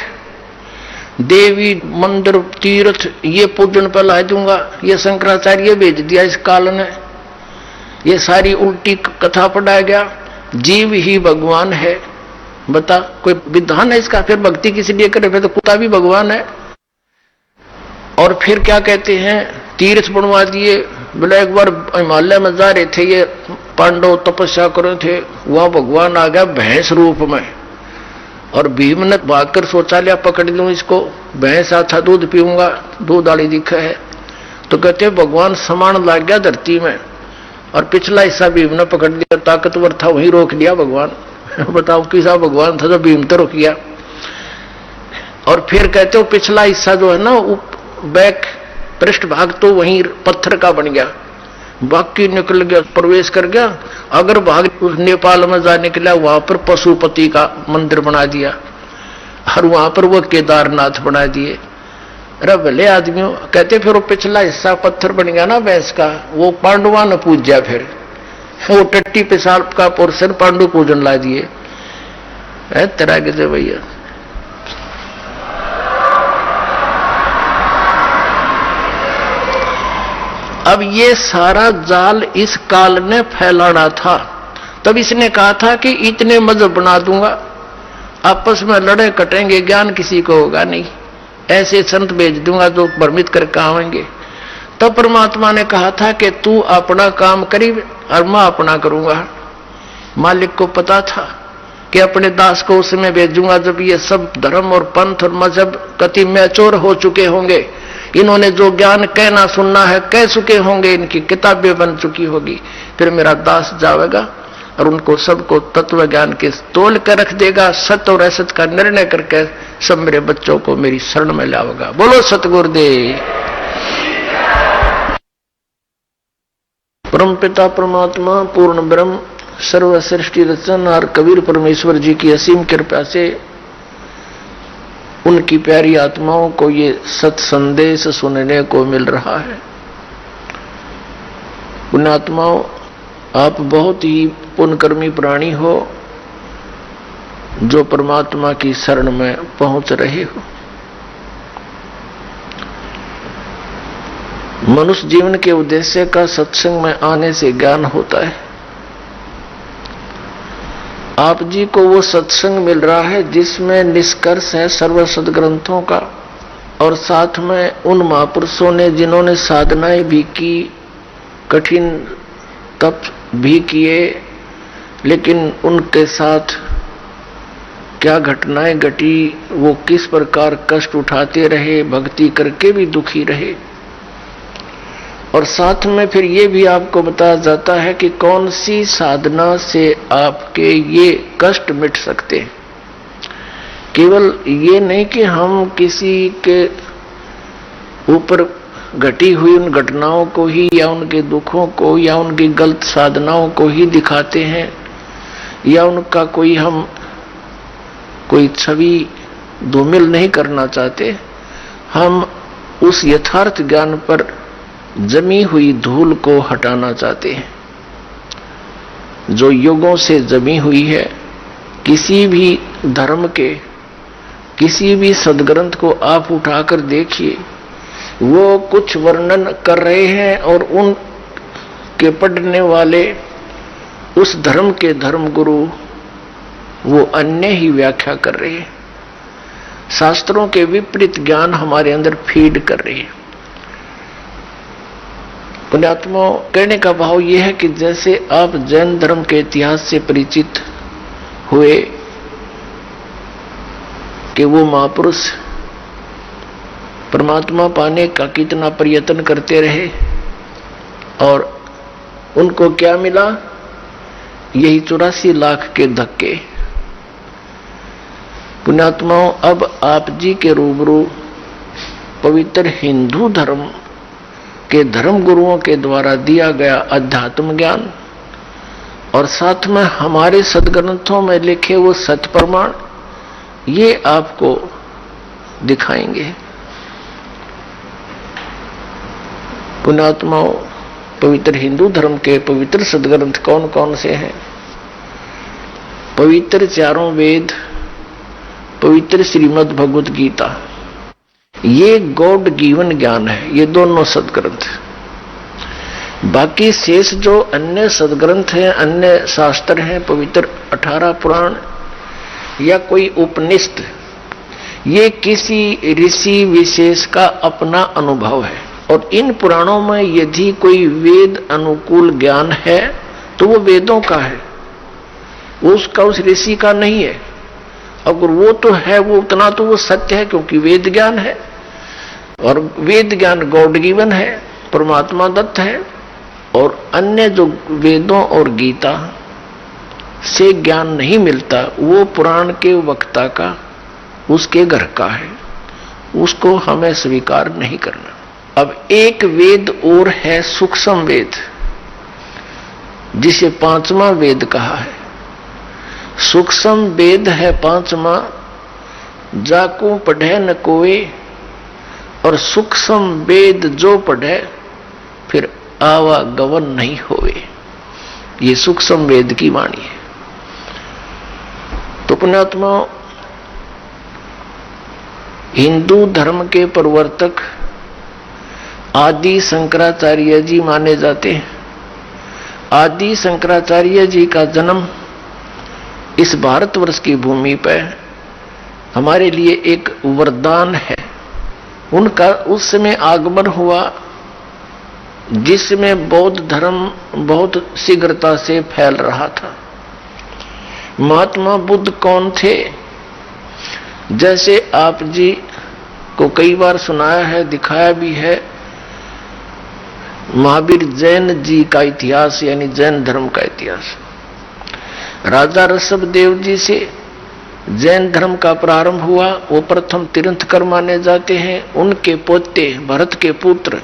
A: देवी मंदिर तीर्थ ये पूजन पर ला दूंगा, ये शंकराचार्य भेज दिया इस काल ने, ये सारी उल्टी कथा पढ़ाया गया, जीव ही भगवान है। बता, कोई विधान है इसका? फिर भक्ति किस लिए करे? फिर तो कुत्ता भी भगवान है। और फिर क्या कहते हैं, तीर्थ बनवा दिए। बोले एक बार हिमालय में जा रहे थे, ये पांडव तपस्या कर रहे थे, वहां भगवान आ गया भैंस रूप में, और भीम ने भागकर सोचा लिया पकड़ लूं इसको, भैंस था दूध पीऊंगा, दूध आड़ी दिखा है। तो कहते भगवान समान लाग गया धरती में, और पिछला हिस्सा भीम ने पकड़ लिया, ताकतवर था वहीं रोक लिया भगवान। बताओ किसा भगवान था जो भीम तो रोक लिया। और फिर कहते हो पिछला हिस्सा जो है ना, बैक पृष्ठ भाग तो वहीं पत्थर का बन गया, बाकी निकल गया, प्रवेश कर गया। अगर भाग नेपाल में जा निकला, वहां पर पशुपति का मंदिर बना दिया, और वहां पर वो केदारनाथ बना दिए। अरे भले आदमियों, कहते फिर वो पिछला हिस्सा पत्थर बन गया ना भैंस का, वो पांडवा ने पूजा, फिर वो टट्टी पेशाब का पोर्शन पांडु पूजन ला दिए। तरह के भैया, अब ये सारा जाल इस काल ने फैलाना था। तब इसने कहा था कि इतने मजहब बना दूंगा, आपस में लड़े कटेंगे, ज्ञान किसी को होगा नहीं, ऐसे संत भेज दूंगा जो भ्रमित करके आवेंगे। तब परमात्मा ने कहा था कि तू अपना काम करी और मैं अपना करूंगा। मालिक को पता था कि अपने दास को उसमें भेजूंगा जब ये सब धर्म और पंथ और मजहब कति मैच्योर हो चुके होंगे, इन्होंने जो ज्ञान कहना सुनना है कह चुके होंगे, इनकी किताबें बन चुकी होगी, फिर मेरा दास जाएगा और उनको सबको तत्व ज्ञान के तोल कर रख देगा, सत्य और असत का निर्णय करके सब मेरे बच्चों को मेरी शरण में लाएगा। बोलो सतगुरुदेव। परम पिता परमात्मा पूर्ण ब्रह्म सर्व सृष्टि रचन और कबीर परमेश्वर जी की असीम कृपा से उनकी प्यारी आत्माओं को ये सत संदेश सुनने को मिल रहा है। पुण्यात्माओं, आप बहुत ही पुण्यकर्मी प्राणी हो जो परमात्मा की शरण में पहुंच रहे हो। मनुष्य जीवन के उद्देश्य का सत्संग में आने से ज्ञान होता है। आप जी को वो सत्संग मिल रहा है जिसमें निष्कर्ष है सर्व सद्ग्रंथों का, और साथ में उन महापुरुषों ने जिन्होंने साधनाएं भी की, कठिन तप भी किए, लेकिन उनके साथ क्या घटनाएं घटी, वो किस प्रकार कष्ट उठाते रहे, भक्ति करके भी दुखी रहे। और साथ में फिर ये भी आपको बताया जाता है कि कौन सी साधना से आपके ये कष्ट मिट सकते हैं। केवल ये नहीं कि हम किसी के ऊपर घटी हुई उन घटनाओं को ही या उनके दुखों को या उनकी गलत साधनाओं को ही दिखाते हैं, या उनका कोई छवि धूमिल नहीं करना चाहते। हम उस यथार्थ ज्ञान पर जमी हुई धूल को हटाना चाहते हैं, जो युगों से जमी हुई है। किसी भी धर्म के किसी भी सदग्रंथ को आप उठाकर देखिए, वो कुछ वर्णन कर रहे हैं और उन के पढ़ने वाले उस धर्म के धर्म गुरु वो अन्य ही व्याख्या कर रहे हैं। शास्त्रों के विपरीत ज्ञान हमारे अंदर फीड कर रहे हैं। पुण्यात्मा, कहने का भाव यह है कि जैसे आप जैन धर्म के इतिहास से परिचित हुए कि वो महापुरुष परमात्मा पाने का कितना प्रयत्न करते रहे और उनको क्या मिला, यही 84 लाख के धक्के। पुण्यात्माओं, अब आप जी के रूबरू पवित्र हिंदू धर्म के धर्म गुरुओं के द्वारा दिया गया अध्यात्म ज्ञान और साथ में हमारे सद्ग्रंथों में लिखे वो सत्य प्रमाण, ये आपको दिखाएंगे। पुण्यात्माओं, पवित्र हिंदू धर्म के पवित्र सदग्रंथ कौन कौन से हैं? पवित्र चारों वेद, पवित्र श्रीमद् भगवत गीता, ये गॉड गिवन ज्ञान है, ये दोनों सदग्रंथ। बाकी शेष जो अन्य सदग्रंथ हैं, अन्य शास्त्र हैं, पवित्र 18 पुराण या कोई उपनिषद, ये किसी ऋषि विशेष का अपना अनुभव है। और इन पुराणों में यदि कोई वेद अनुकूल ज्ञान है तो वो वेदों का है, उसका उस ऋषि का नहीं है। अगर वो तो है, वो उतना तो वो सत्य है, क्योंकि वेद ज्ञान है और वेद ज्ञान गॉड गिवन है, परमात्मा दत्त है। और अन्य जो वेदों और गीता से ज्ञान नहीं मिलता, वो पुराण के वक्ता का, उसके घर का है, उसको हमें स्वीकार नहीं करना। अब एक वेद और है, सूक्ष्म वेद, जिसे 5वां वेद कहा है। सूक्ष्म वेद है 5वां, जाको पढ़े न कोई, और सूक्ष्म वेद जो पढ़े फिर आवागमन नहीं होवे। ये सूक्ष्म वेद की वाणी है। तो पुण्यात्मा, हिंदू धर्म के प्रवर्तक आदि शंकराचार्य जी माने जाते हैं। आदि शंकराचार्य जी का जन्म इस भारतवर्ष की भूमि पर हमारे लिए एक वरदान है। उनका उस समय आगमन हुआ जिसमें बौद्ध धर्म बहुत शीघ्रता से फैल रहा था। महात्मा बुद्ध कौन थे? जैसे आप जी को कई बार सुनाया है, दिखाया भी है, महावीर जैन जी का इतिहास, यानी जैन धर्म का इतिहास। राजा ऋषभदेव जी से जैन धर्म का प्रारंभ हुआ। वो प्रथम तीर्थंकर माने जाते हैं। उनके पोते भरत के पुत्र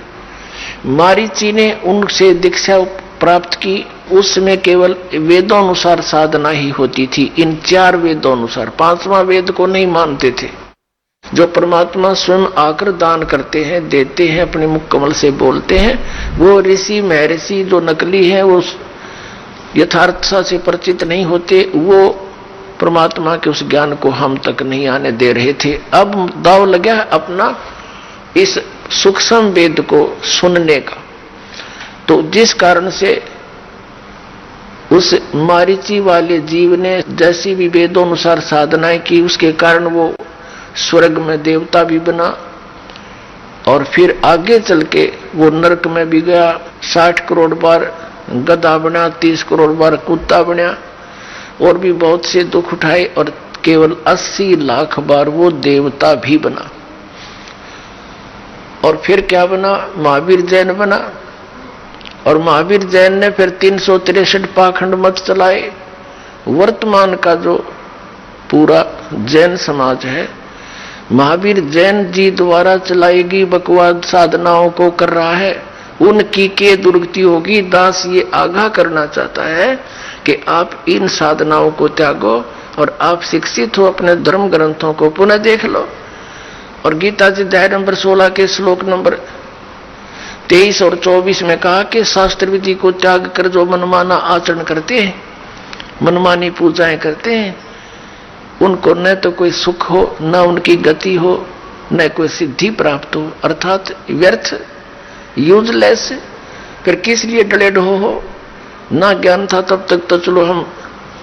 A: मारीची ने उनसे दीक्षा प्राप्त की। उसमें केवल वेदों अनुसार साधना ही होती थी, इन 4 वेदों अनुसार। 5वां वेद को नहीं मानते थे। जो परमात्मा स्वयं आकर दान करते हैं, देते हैं, अपने मुख कमल से बोलते हैं, वो ऋषि महर्षि जो नकली है, वो यथार्थता से परिचित नहीं होते, वो परमात्मा के उस ज्ञान को हम तक नहीं आने दे रहे थे। अब दाव लगा अपना इस सूक्ष्म वेद को सुनने का। तो जिस कारण से उस मारीची वाले जीव ने जैसी भी वेदों अनुसार साधनाएं की, उसके कारण वो स्वर्ग में देवता भी बना, और फिर आगे चल के वो नरक में भी गया। 60 करोड़ बार गधा बना, 30 करोड़ बार कुत्ता बना, और भी बहुत से दुख उठाए, और केवल 80 लाख बार वो देवता भी बना। और फिर क्या बना? महावीर जैन बना। और महावीर जैन ने फिर 363 पाखंड मत चलाए। वर्तमान का जो पूरा जैन समाज है, महावीर जैन जी द्वारा चलाएगी बकवाद साधनाओं को कर रहा है। उनकी के दुर्गति होगी। दास ये आगाह करना चाहता है कि आप इन साधनाओं को त्यागो और आप शिक्षित हो, अपने धर्म ग्रंथों को पुनः देख लो। और गीता जी अध्याय नंबर 16 के श्लोक नंबर 23 और 24 में कहा कि शास्त्र विधि को त्याग कर जो मनमाना आचरण करते हैं, मनमानी पूजाएं करते हैं, उनको न तो कोई सुख हो, न उनकी गति हो, न कोई सिद्धि प्राप्त हो, अर्थात व्यर्थ, यूजलेस। फिर किस लिए डले हो? ना ज्ञान था तब तक तो चलो हम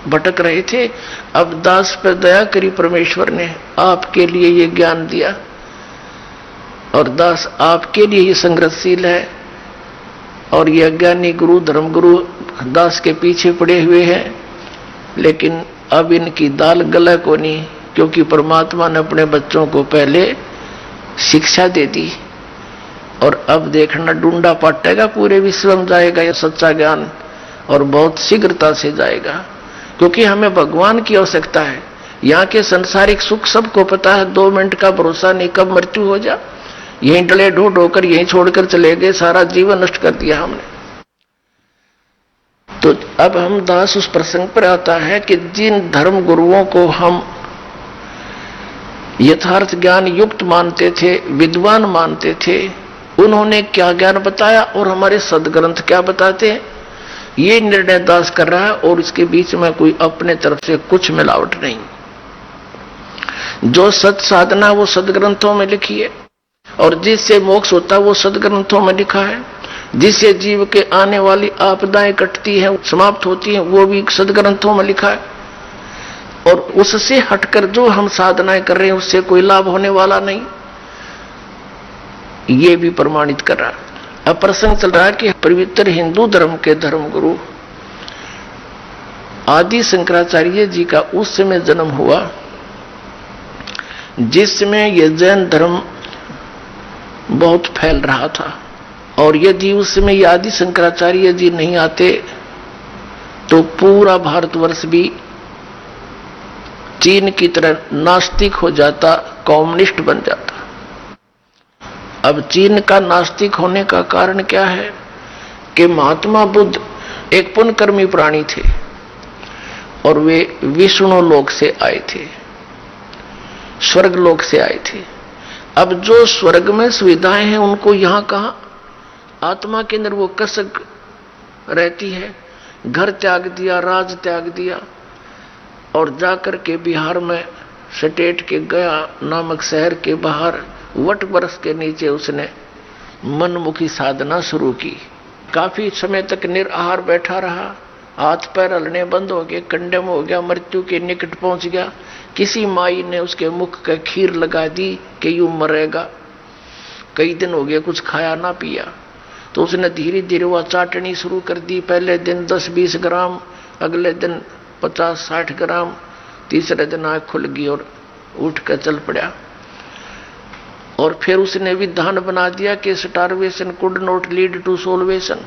A: भटक रहे थे। अब दास पर दया करी परमेश्वर ने, आपके लिए ये ज्ञान दिया, और दास आपके लिए ही संग्रहशील है। और ये अज्ञानी गुरु, धर्म गुरु दास के पीछे पड़े हुए हैं, लेकिन अब इनकी दाल गला को नहीं, क्योंकि परमात्मा ने अपने बच्चों को पहले शिक्षा दे दी। और अब देखना डूंडा पाटेगा, पूरे विश्व में जाएगा यह सच्चा ज्ञान, और बहुत शीघ्रता से जाएगा, क्योंकि हमें भगवान की आवश्यकता है। यहाँ के संसारिक सुख सबको पता है, 2 मिनट का भरोसा नहीं कब मृत्यु हो जा। यहीं डले ढोड होकर यहीं छोड़कर चले गए, सारा जीवन नष्ट कर दिया हमने। तो अब हम दास उस प्रसंग पर आता है कि जिन धर्म गुरुओं को हम यथार्थ ज्ञान युक्त मानते थे, विद्वान मानते थे, उन्होंने क्या ज्ञान बताया और हमारे सदग्रंथ क्या बताते हैं, ये निर्णय दास कर रहा है। और इसके बीच में कोई अपने तरफ से कुछ मिलावट नहीं। जो सत साधना वो सदग्रंथों में लिखी है, और जिससे मोक्ष होता है वो सदग्रंथों में लिखा है। जिससे जीव के आने वाली आपदाएं कटती है, समाप्त होती है, वो भी सदग्रंथों में लिखा है। और उससे हटकर जो हम साधनाएं कर रहे हैं उससे कोई लाभ होने वाला नहीं, ये भी प्रमाणित कर रहा है। अब प्रसंग चल रहा है कि पवित्र हिंदू धर्म के धर्मगुरु आदि शंकराचार्य जी का उस समय जन्म हुआ जिसमें यह जैन धर्म बहुत फैल रहा था। और यदि उस समय ये आदि शंकराचार्य जी नहीं आते तो पूरा भारतवर्ष भी चीन की तरह नास्तिक हो जाता, कम्युनिस्ट बन जाता। अब चीन का नास्तिक होने का कारण क्या है कि महात्मा बुद्ध एक पुण्यकर्मी प्राणी थे और वे विष्णु लोक से आए थे, स्वर्ग लोक से आए थे। अब जो स्वर्ग में सुविधाएं हैं उनको यहां कहां, आत्मा के अंदर वो कसक रहती है। घर त्याग दिया, राज त्याग दिया और जाकर के बिहार में सटेट के गया नामक शहर के बाहर वट वृक्ष के नीचे उसने मनमुखी साधना शुरू की। काफी समय तक निराहार बैठा रहा, हाथ पैर हलने बंद हो गए, कंडम हो गया, मृत्यु के निकट पहुंच गया। किसी माई ने उसके मुख का खीर लगा दी कि यूं मरेगा। कई दिन हो गए कुछ खाया ना पिया, तो उसने धीरे धीरे वह चाटनी शुरू कर दी। पहले दिन 10-20 ग्राम, अगले दिन 50-60 ग्राम, तीसरे दिन आंख खुल गई और उठ कर चल पड़ा। और फिर उसने विधान बना दिया कि starvation could not lead to salvation,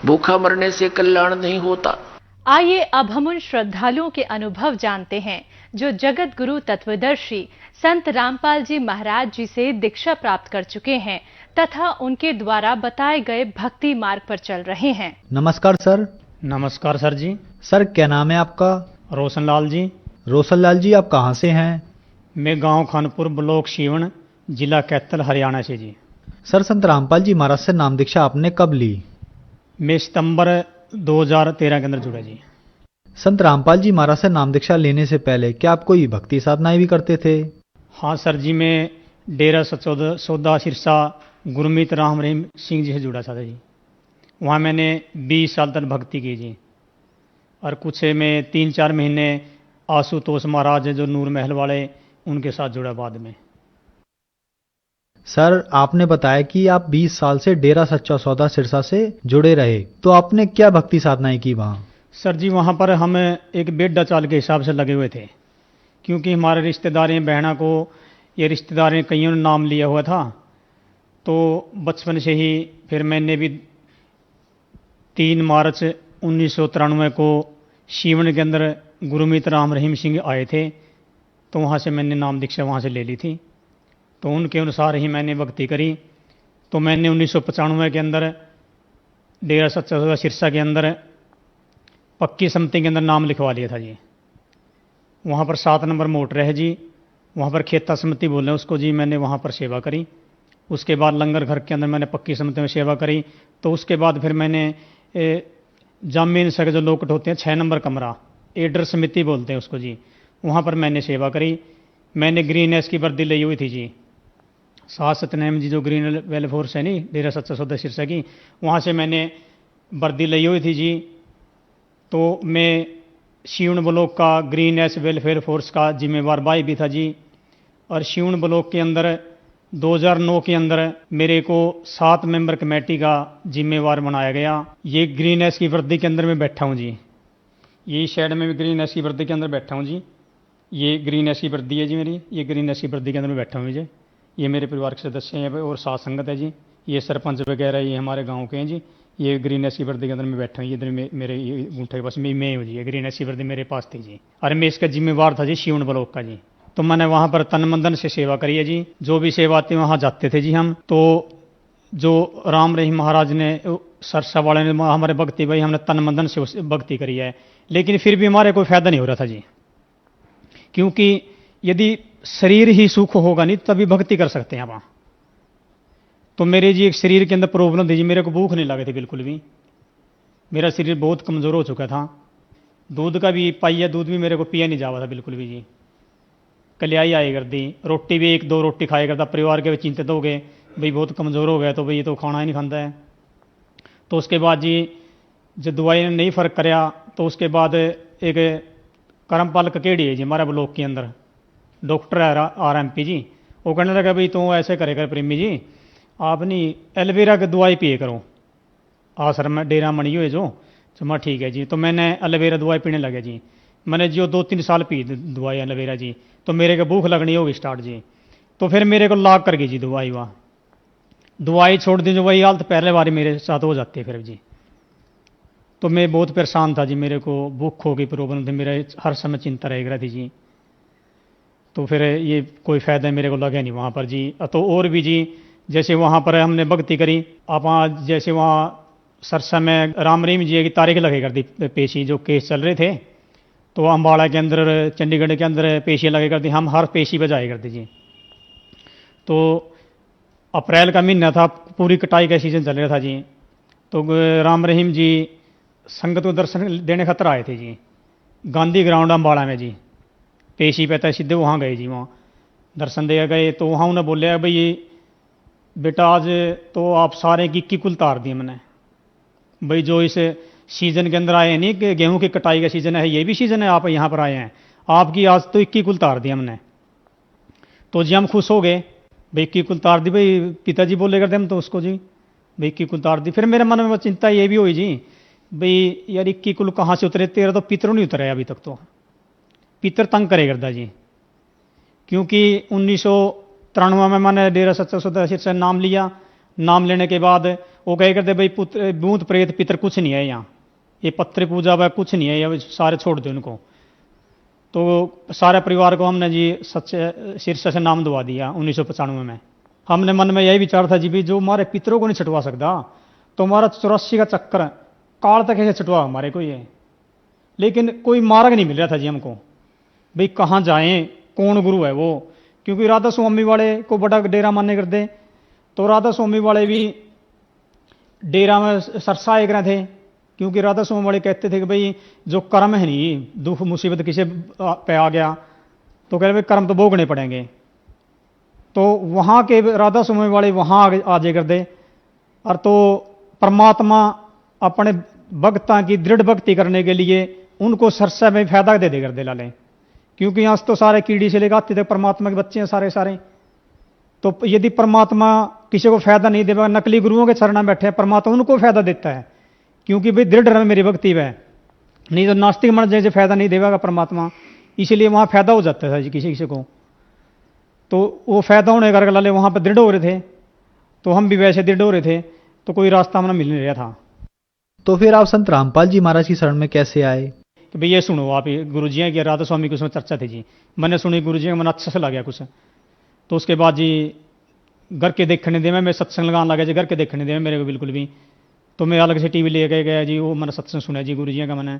A: भूखा मरने से कल्याण नहीं होता।
B: आइए अब हम उन श्रद्धालुओं के अनुभव जानते हैं जो जगत गुरु तत्वदर्शी संत रामपाल जी महाराज जी से दीक्षा प्राप्त कर चुके हैं तथा उनके द्वारा बताए गए भक्ति मार्ग पर चल रहे हैं।
C: नमस्कार सर।
D: नमस्कार सर जी।
C: सर क्या नाम है आपका?
D: रोशनलाल जी।
C: रोशनलाल जी, आप कहाँ से हैं?
D: मैं गांव खानपुर, ब्लॉक सीवन, जिला कैथल, हरियाणा से जी।
C: सर संत रामपाल जी महाराज से नाम दीक्षा आपने कब ली?
D: मैं सितंबर 2013 के अंदर जुड़ा जी।
C: संत रामपाल जी महाराज से नाम दीक्षा लेने से पहले क्या आप कोई भक्ति साधनाएं भी करते थे?
D: हाँ सर जी, मैं डेरा सचौदा सिरसा गुरमीत राम रहीम सिंह जी से जुड़ा था जी। वहाँ मैंने 20 साल तक भक्ति की जी। और कुछ मैं 3-4 महीने आशुतोष महाराज जो नूर महल वाले, उनके साथ जुड़ा बाद में।
C: सर आपने बताया कि आप 20 साल से डेरा सच्चा सौदा सिरसा से जुड़े रहे, तो आपने क्या भक्ति साधनाएं की वहाँ?
D: सर जी वहाँ पर हम एक बेड्डा चाल के हिसाब से लगे हुए थे, क्योंकि हमारे रिश्तेदारी बहना को ये रिश्तेदारी कईयों ने नाम लिया हुआ था। तो बचपन से ही फिर मैंने भी 3 मार्च 1993 को सीवन के अंदर गुरमीत राम रहीम सिंह आए थे, तो वहाँ से मैंने नाम दीक्षा वहाँ से ले ली थी। तो उनके अनुसार ही मैंने भक्ति करी। तो मैंने 1995 के अंदर डेरा सच्चा सौदा सिरसा के अंदर पक्की समिति के अंदर नाम लिखवा लिया था जी। वहाँ पर 7 नंबर मोटर है जी, वहाँ पर खेता समिति बोल रहे हैं उसको जी। मैंने वहाँ पर सेवा करी। उसके बाद लंगर घर के अंदर मैंने पक्की समिति में सेवा करी। तो उसके बाद फिर मैंने जामीन से जो लोकट होते हैं 6 नंबर कमरा, एडर समिति बोलते हैं उसको जी, वहाँ पर मैंने सेवा करी। मैंने ग्रीन एस की वर्दी ली हुई थी जी। सात सतनाम जी जो ग्रीन वेल फोर्स है नहीं, डेरा सच्चा सौदा सिरसा की, वहाँ से मैंने वर्दी ली हुई थी जी। तो मैं सीवन ब्लॉक का ग्रीन एस वेलफेयर फोर्स का जिम्मेवार भाई भी था जी। और सीवन ब्लॉक के अंदर 2009 के अंदर मेरे को 7 मेंबर कमेटी का जिम्मेवार बनाया गया। ये ग्रीन एस की वर्दी के अंदर मैं बैठा हूँ जी। ये साइड में भी ग्रीन एस की वर्दी के अंदर बैठा हूँ जी। ये ग्रीन एस की वर्दी है जी मेरी। ये ग्रीन एस की वर्दी के अंदर मैं बैठा हूँ जी। ये मेरे परिवार के सदस्य हैं और साथ संगत है जी। ये सरपंच वगैरह ये हमारे गांव के हैं जी। ये ग्रीन एस की वर्दी के अंदर मैं बैठा हूँ। इधर मेरे अंगूठे के पास मैं हूँ जी। ये ग्रीन एस की वर्दी मेरे पास थी जी। और मैं इसका जिम्मेवार था जी सीवन ब्लॉक का जी। तो मैंने वहाँ पर तन मन धन से सेवा करी है जी। जो भी सेवा आती वहाँ जाते थे जी हम। तो जो राम रहीम महाराज ने, सरसा वाले ने, हमारे भक्ति भाई, हमने तन मन धन से भक्ति करी है। लेकिन फिर भी हमारे कोई फायदा नहीं हो रहा था जी, क्योंकि यदि शरीर ही सुख होगा नहीं तभी भक्ति कर सकते हैं वहाँ। तो मेरे जी एक शरीर के अंदर प्रॉब्लम थी जी, मेरे को भूख नहीं लगी थी बिल्कुल भी। मेरा शरीर बहुत कमज़ोर हो चुका था। दूध का भी पाइया दूध भी मेरे को पिया नहीं जावा था बिल्कुल भी जी। कलियाई आई कर दी, रोटी भी 1-2 रोटी खाया करता। परिवार के चिंतित हो गए, भाई बहुत कमज़ोर हो गया तो भाई ये तो खाना ही नहीं खाता है। तो उसके बाद जी जब दवाई ने नहीं फ़र्क कराया तो उसके बाद एक करमपाल ककेड़ी है जी हमारे ब्लॉक के अंदर, डॉक्टर है RMP जी। वो कहने लगा भाई तू ऐसे करेगा प्रेमी जी, आप नहीं एलोवेरा की दवाई पिए करो आश्रम में डेरा मनी हुए जो। तो मैं ठीक है जी। तो मैंने एलोवेरा दवाई पीने लगे जी। मैंने जी 2-3 साल पी दवाई एलोवेरा जी। तो मेरे को भूख लगनी होगी स्टार्ट जी। तो फिर मेरे को लाग कर गई जी दवाई। वहाँ दवाई छोड़ दी जो वही हालत पहले बार मेरे साथ हो जाती है फिर जी। तो मैं बहुत परेशान था जी, मेरे को भूख हो गई प्रॉब्लम थी, मेरे हर समय चिंता रह रही थी जी। तो फिर ये कोई फ़ायदा मेरे को लगा नहीं वहाँ पर जी। तो और भी जी जैसे वहाँ पर हमने भक्ति करी आप, जैसे वहाँ सरसा में राम रहीम जी की तारीख लगे कर दी पेशी, जो केस चल रहे थे तो अम्बाड़ा के अंदर चंडीगढ़ के अंदर पेशी लगे कर दी। हम हर पेशी पर जाए करते जी। तो अप्रैल का महीना था, पूरी कटाई का सीजन चल रहा था जी। तो राम रहीम जी संगत को दर्शन देने खतर आए थे जी, गांधी ग्राउंड अम्बाड़ा में जी। पेशी पे था, सीधे वहाँ गए जी, वहाँ दर्शन दे गए। तो वहाँ उन्हें बोले भाई बेटा आज तो आप सारे की कुल तार दिए मैंने, भाई जो इस सीजन के अंदर आए हैं नहीं कि गेहूं की कटाई का सीजन है, ये भी सीजन है, आप यहाँ पर आए हैं, आपकी आज तो 21 कुल तार दिया हमने। तो जी हम खुश हो गए, भाई 21 कुल तार दी। भाई पिताजी बोले करते हम तो उसको जी, भाई 21 कुल तार दी। फिर मेरे मन में चिंता ये भी हुई जी, भाई यार 21 कुल कहाँ से उतरे, तेरा तो पितर नहीं उतरे अभी तक, तो पितर तंग करे करता जी। क्योंकि 1993 में मैंने डेरा सच्चा सौदा से नाम लिया। नाम लेने के बाद वो कहे करते भाई पुत्र भूत प्रेत पितर कुछ नहीं है यहाँ, ये पत्थर पूजा वह कुछ नहीं है, ये सारे छोड़ दो उनको। तो सारे परिवार को हमने जी सच्चे शीर्ष से नाम दवा दिया 1995 में। हमने मन में यही विचार था जी भी जो हमारे पितरों को नहीं छुटवा सकता तो हमारा 84 का चक्कर काल तक ऐसे छुटवा हमारे को ये। लेकिन कोई मार्ग नहीं मिल रहा था जी हमको, भाई कहाँ जाएं, कौन गुरु है वो। क्योंकि राधा स्वामी वाले को बड़ा डेरा मानने करते, तो राधा स्वामी वाले भी डेरा में सरसाए रहे थे। क्योंकि राधा स्वामी वाले कहते थे कि भाई जो कर्म है नहीं, दुख मुसीबत किसी पे आ गया तो कह रहे भाई कर्म तो भोगने पड़ेंगे। तो वहाँ के राधा स्वामी वाले वहाँ आ जाए करते, और तो परमात्मा अपने भक्ता की दृढ़ भक्ति करने के लिए उनको सरसा में फायदा दे करते लाले। क्योंकि यहाँ तो सारे कीड़ी से लेकर आते थे, परमात्मा के बच्चे हैं सारे सारे। तो यदि परमात्मा किसी को फायदा नहीं देगा, नकली गुरुओं के चरण में बैठे परमात्मा उनको फायदा देता है। क्योंकि भाई दृढ़ रहे मेरी भक्ति वह, नहीं तो नास्तिक मन जैसे फायदा नहीं देगा परमात्मा, इसलिए वहाँ फायदा हो जाता था जी किसी किसी को। तो वो फायदा होने करके लाले वहाँ पर दृढ़ हो रहे थे, तो हम भी वैसे दृढ़ हो रहे थे, तो कोई रास्ता हमें मिल नहीं रहा था।
C: तो फिर आप संत रामपाल जी महाराज की शरण में कैसे आए?
D: कि भाई ये सुनो आप, गुरु जी की राधा स्वामी की उसमें चर्चा थी जी, मैंने सुनी गुरु जी का, मन अच्छा से लगा कुछ। तो उसके बाद जी घर के देखने दे, मैं सत्संग लगाने लगा जी, घर के देखने दे मेरे को बिल्कुल भी। तो मैं अलग से टीवी ले गया जी, वो मैंने सत्संग सुना जी गुरु जी का। मैंने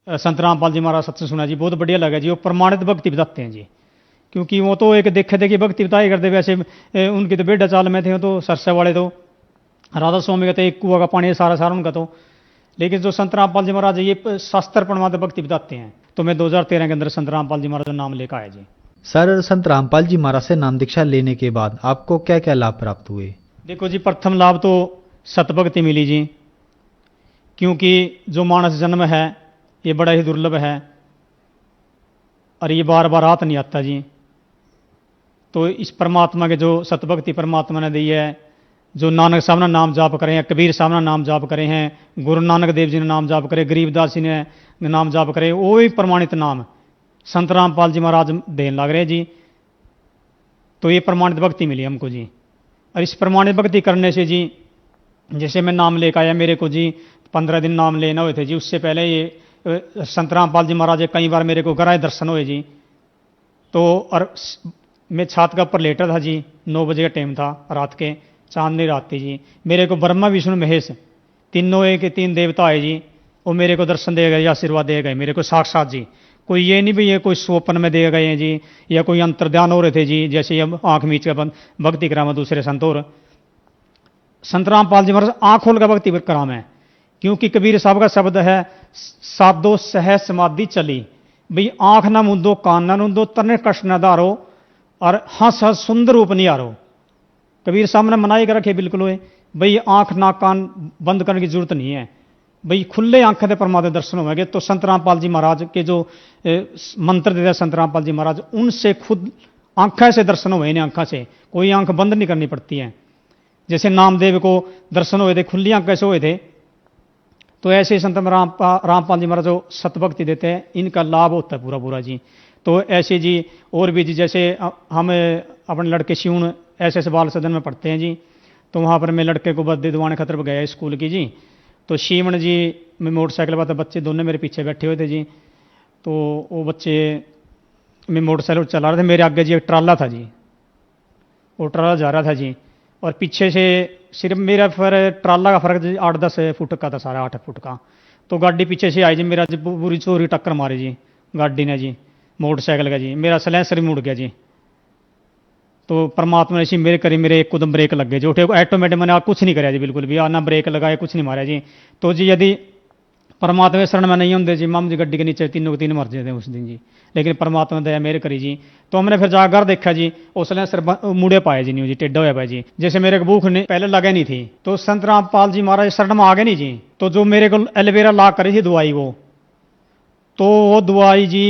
D: संत रामपाल जी महाराज सत्संग सुना जी, बहुत बढ़िया लगा जी। वो प्रमाणित भक्ति बताते हैं जी, क्योंकि वो तो एक देखे देखी भक्ति बताई करते। वैसे उनकी तो बेटा चाल में थे, तो सरसे वाले तो राधा स्वामी का तो एक कुआ का पानी है सारा सारा उनका तो। लेकिन जो संत रामपाल जी महाराज ये शास्त्र प्रमाणित भक्ति बताते हैं। तो मैं 2013 के अंदर संत रामपाल जी महाराज का नाम लेकर आया जी।
C: सर, संत रामपाल जी महाराज से नाम दीक्षा लेने के बाद आपको क्या क्या लाभ प्राप्त हुए?
D: देखो जी, प्रथम लाभ तो सतभक्ति मिली जी। क्योंकि जो मानस जन्म है ये बड़ा ही दुर्लभ है, और ये बार बार हाथ नहीं आता जी। तो इस परमात्मा के जो सतभक्ति परमात्मा ने दी है, जो नानक साहब ने नाम जाप करे हैं, कबीर साहब ने नाम जाप करे हैं, गुरु नानक देव जी ने नाम जाप करे, गरीबदास जी ने नाम जाप करे, वो भी प्रमाणित नाम संत रामपाल जी महाराज देन लग रहे जी। तो ये प्रमाणित भक्ति मिली हमको जी। और इस प्रमाणित भक्ति करने से जी, जैसे मैं नाम लेकर आया, मेरे को जी 15 दिन नाम लेना हुए थे जी। उससे पहले ये संत रामपाल जी महाराज कई बार मेरे को गराए दर्शन हुए जी। तो और मैं छात का ऊपर लेटा था जी, 9 बजे का टाइम था रात के, चांदनी रात थी जी। मेरे को ब्रह्मा विष्णु महेश तीनों एक 3 देवता आए जी, वो मेरे को दर्शन दे गए, आशीर्वाद दे गए मेरे को साक्षात जी। कोई ये नहीं भी ये कोई स्वप्न में दे गए हैं जी, या कोई अंतर्ध्यान हो रहे थे जी, जैसे हम आंख मीच कर भक्ति करावा दूसरे संत और। संत रामपाल जी महाराज आंख खोल का भक्ति कराम है, क्योंकि कबीर साहब का शब्द है साधो सहज समाधि चली, भाई आंख ना मूंदो कान ना मूंदो तने कष्ट न धारो और हंस हंस सुंदर रूप नहीं आ रो। कबीर साहब ने मनाई कर रखे बिल्कुल हुए, भाई आंख ना कान बंद करने की जरूरत नहीं है, भाई खुले आंखें से परमात्मा दर्शन होंगे। तो संत रामपाल जी महाराज के जो मंत्र देते हैं संत रामपाल जी महाराज, उनसे खुद आंखें से दर्शन हुए ने, आंखों से कोई आंख बंद नहीं करनी पड़ती है। जैसे नामदेव को दर्शन हुए थे खुली आंखें से हुए थे, तो ऐसे संत रामपाल जी महाराज जो सतभक्ति देते हैं इनका लाभ होता है पूरा पूरा जी। तो ऐसे जी और भी जी, जैसे हम अपने लड़के शिवन ऐसे बाल सदन में पढ़ते हैं जी, तो वहाँ पर मैं लड़के को बर्दे दिवाने खतर पर गया स्कूल की जी, तो शिवन जी मैं मोटरसाइकिल पर, बच्चे दोनों मेरे पीछे बैठे हुए थे जी। तो वो बच्चे मैं मोटरसाइकिल चला रहे थे, मेरे आगे जी एक ट्राला था जी, वो ट्राला जा रहा था जी, और पीछे से सिर्फ मेरा फिर ट्राला का फर्क जी 8-10 फुट का था, सारा 8 फुट का। तो गाड़ी पीछे से आई जी, मेरा जी पूरी चोरी टक्कर मारी जी गाड़ी ने जी मोटरसाइकिल का जी, मेरा सलेंसर भी मुड़ गया जी। तो परमात्मा ने इसी मेरे करी, मेरे एक कदम ब्रेक लग गए जी, उठे ऑटोमेटिक मैंने कुछ नहीं कराया जी, बिल्कुल भी ना ब्रेक लगाया कुछ नहीं मारा जी। तो जी यदि परमात्मा के शरण में नहीं होंगे जी, माम जी गड्डी के नीचे तीनों के तीन मर जाते उस दिन जी, लेकिन परमात्मा दया मेरे करी जी। तो हमने फिर जाकर देखा जी, उसने सिर मुड़े पाए जी, नहीं जी टेढ़ा हुआ पाए जी, जैसे मेरे को भूख पहले लगे नहीं थी। तो संत रामपाल जी महाराज शरण में आ गए नहीं जी, तो जो मेरे को एलोवेरा ला करी थी दवाई, वो दवाई जी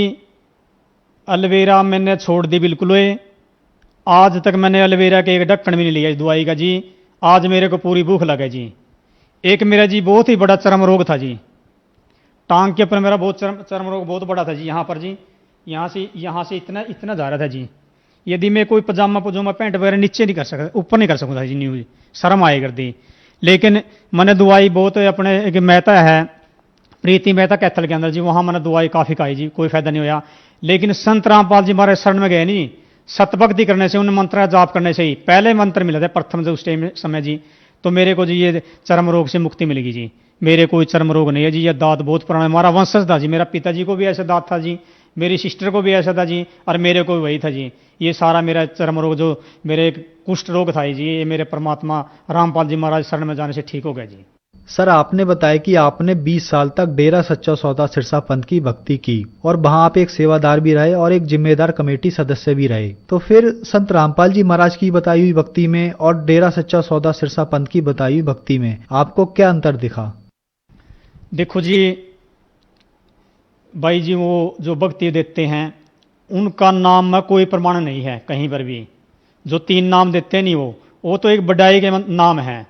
D: एलोवेरा मैंने छोड़ दी बिल्कुल हुए। आज तक मैंने एलोवेरा के एक ढक्कन भी नहीं लिया इस दवाई का जी। आज मेरे को पूरी भूख लगे जी। एक मेरा जी बहुत ही बड़ा चर्म रोग था जी, टांग के ऊपर मेरा बहुत चर्म रोग बहुत बड़ा था जी, यहाँ पर जी यहाँ से इतना जा रहा था जी। यदि मैं कोई पजामा पैंट वगैरह नीचे नहीं कर सकता, ऊपर नहीं कर सकता जी, न्यूज शर्म आए कर दी। लेकिन मैंने दवाई बहुत अपने एक मेहता है प्रीति मेहता कैथल के अंदर जी, वहाँ मैंने दवाई काफ़ी खाई जी, कोई फायदा नहीं होया। लेकिन संत रामपाल जी हमारे शरण में गए नहीं, सतभक्ति करने से, उन मंत्र जाप करने से ही पहले मंत्र मिला था प्रथम जो उस टाइम समय जी, तो मेरे को जी ये चर्म रोग से मुक्ति मिलेगी जी। मेरे कोई चर्म रोग नहीं है जी, ये दांत बहुत पुराना हमारा वंशज था जी, मेरा पिताजी को भी ऐसा दांत था जी, मेरी सिस्टर को भी ऐसा था जी, और मेरे को भी वही था जी। ये सारा मेरा चर्म रोग जो मेरे कुष्ठ रोग था जी, ये मेरे परमात्मा रामपाल जी महाराज शरण में जाने से ठीक हो गया जी।
C: सर आपने बताया कि आपने 20 साल तक डेरा सच्चा सौदा सिरसा पंथ की भक्ति की और वहां आप एक सेवादार भी रहे और एक जिम्मेदार कमेटी सदस्य भी रहे। तो फिर संत रामपाल जी महाराज की बताई हुई भक्ति में और डेरा सच्चा सौदा सिरसा पंथ की बताई हुई भक्ति में आपको क्या अंतर दिखा?
D: देखो जी भाई जी, वो जो भक्ति देते हैं उनका नाम में कोई प्रमाण नहीं है कहीं पर भी। जो 3 नाम देते नहीं वो तो एक बड़ाई के नाम है,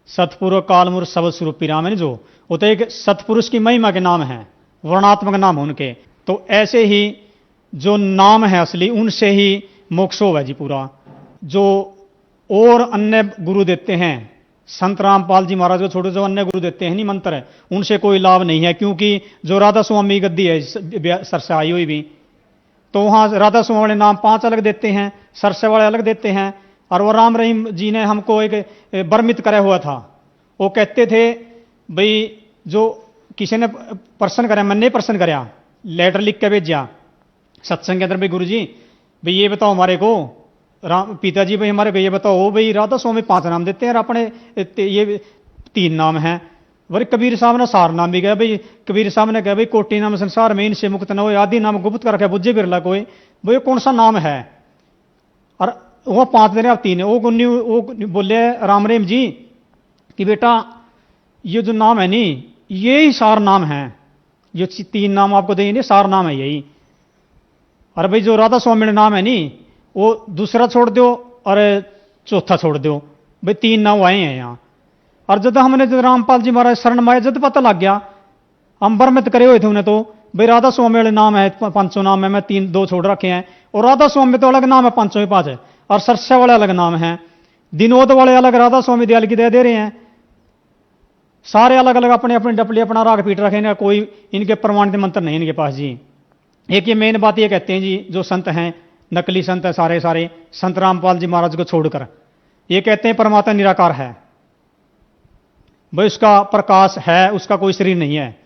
D: सतपुरुष कालमूर्ख सबद स्वरूपी राम है जो, वो तो एक सतपुरुष की महिमा के नाम है, वर्णात्मक नाम है उनके। तो ऐसे ही जो नाम है असली उनसे ही मोक्ष होगा जी पूरा। जो और अन्य गुरु देते हैं संत रामपाल जी महाराज को छोड़ो, जो अन्य गुरु देते हैं नहीं मंत्र, उनसे कोई लाभ नहीं है, क्योंकि जो राधा स्वामी गद्दी है सरसे आई हुई भी, तो वहां राधा स्वामी वाले नाम 5 अलग देते हैं, सरसे वाले अलग देते हैं। और वो राम रहीम जी ने हमको एक बर्मित करा हुआ था, वो कहते थे भाई जो किसी ने प्रश्न कराया, मैंने प्रश्न कराया, लेटर लिख के भेजा सत्संग के अंदर, भाई गुरु जी भाई ये बताओ हमारे को, राम पिताजी भाई हमारे को ये बताओ, भाई राधा स्वामी 5 नाम देते हैं और अपने ये 3 नाम हैं। वही कबीर साहब ने 4 नाम भी गया, भाई कबीर साहब ने कहा भाई कोटि नाम संसार में इनसे मुक्त न हो, आदि नाम गुप्त कर रखा बुझे बिरला कोई, भाई कौन सा नाम है? और वो 5 दे रहे आप 3 है। वो बोले राम रहीम जी कि बेटा ये जो नाम है नी ये ही 4 नाम है, जो 3 नाम आपको देंगे 4 नाम है यही। और भाई जो राधा स्वामी ने नाम है नी वो दूसरा छोड़ दो और चौथा छोड़ दो, भाई 3 नाम आए हैं यहाँ। और जब हमने जो रामपाल जी महाराज शरण माया जब पता लग गया, हम बर्मित करे हुए थे उन्हें, तो भाई राधा स्वामी वाले नाम है 5 नाम है, मैं 2 छोड़ रखे हैं, और राधा स्वामी तो अलग नाम है 5 है, और सरसा वाले अलग नाम है, दिनोद वाले अलग, राधा स्वामी दयाल की दया दे रहे हैं, सारे अलग अलग अपने अपने डपली अपना राग पीट रखे हैं, कोई इनके प्रमाणित मंत्र नहीं इनके पास जी। एक ये मेन बात ये कहते हैं जी, जो संत हैं नकली संत है सारे संत रामपाल जी महाराज को छोड़कर, ये कहते हैं परमात्मा निराकार है, भाई उसका प्रकाश है, उसका कोई शरीर नहीं है।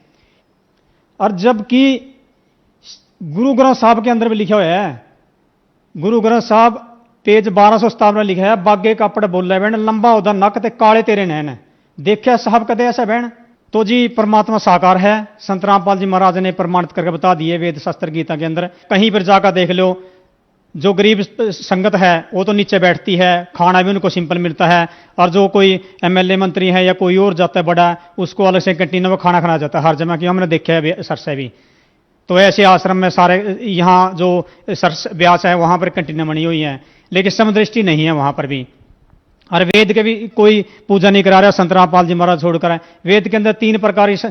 D: और जबकि गुरु ग्रंथ साहब के अंदर भी लिखा हुआ है, गुरु ग्रंथ साहब पेज 1257 में लिखा है, बागे कापड़ बोले बहन, लंबा होदा नक ते काले तेरे नैन। देखिया साहब कदे ऐसा बहन। तो जी परमात्मा साकार है, संत रामपाल जी महाराज ने प्रमाणित करके बता दिए वेद शास्त्र गीता के अंदर। कहीं पर जाकर देख लो, जो गरीब संगत है वो तो नीचे बैठती है, खाना भी उनको सिंपल मिलता है, और जो कोई एमएलए मंत्री है या कोई और जाता है बड़ा, उसको अलग से कैंटीन में खाना खाना जाता है हर जगह की, हमने देखा है सर से भी। तो ऐसे आश्रम में सारे, यहाँ जो सर व्यास है वहां पर कैंटीन बनी हुई है, लेकिन समदृष्टि नहीं है वहां पर भी। और वेद के भी कोई पूजा नहीं करा रहा संत रामपाल जी महाराज छोड़कर है। वेद के अंदर 3 प्रकार की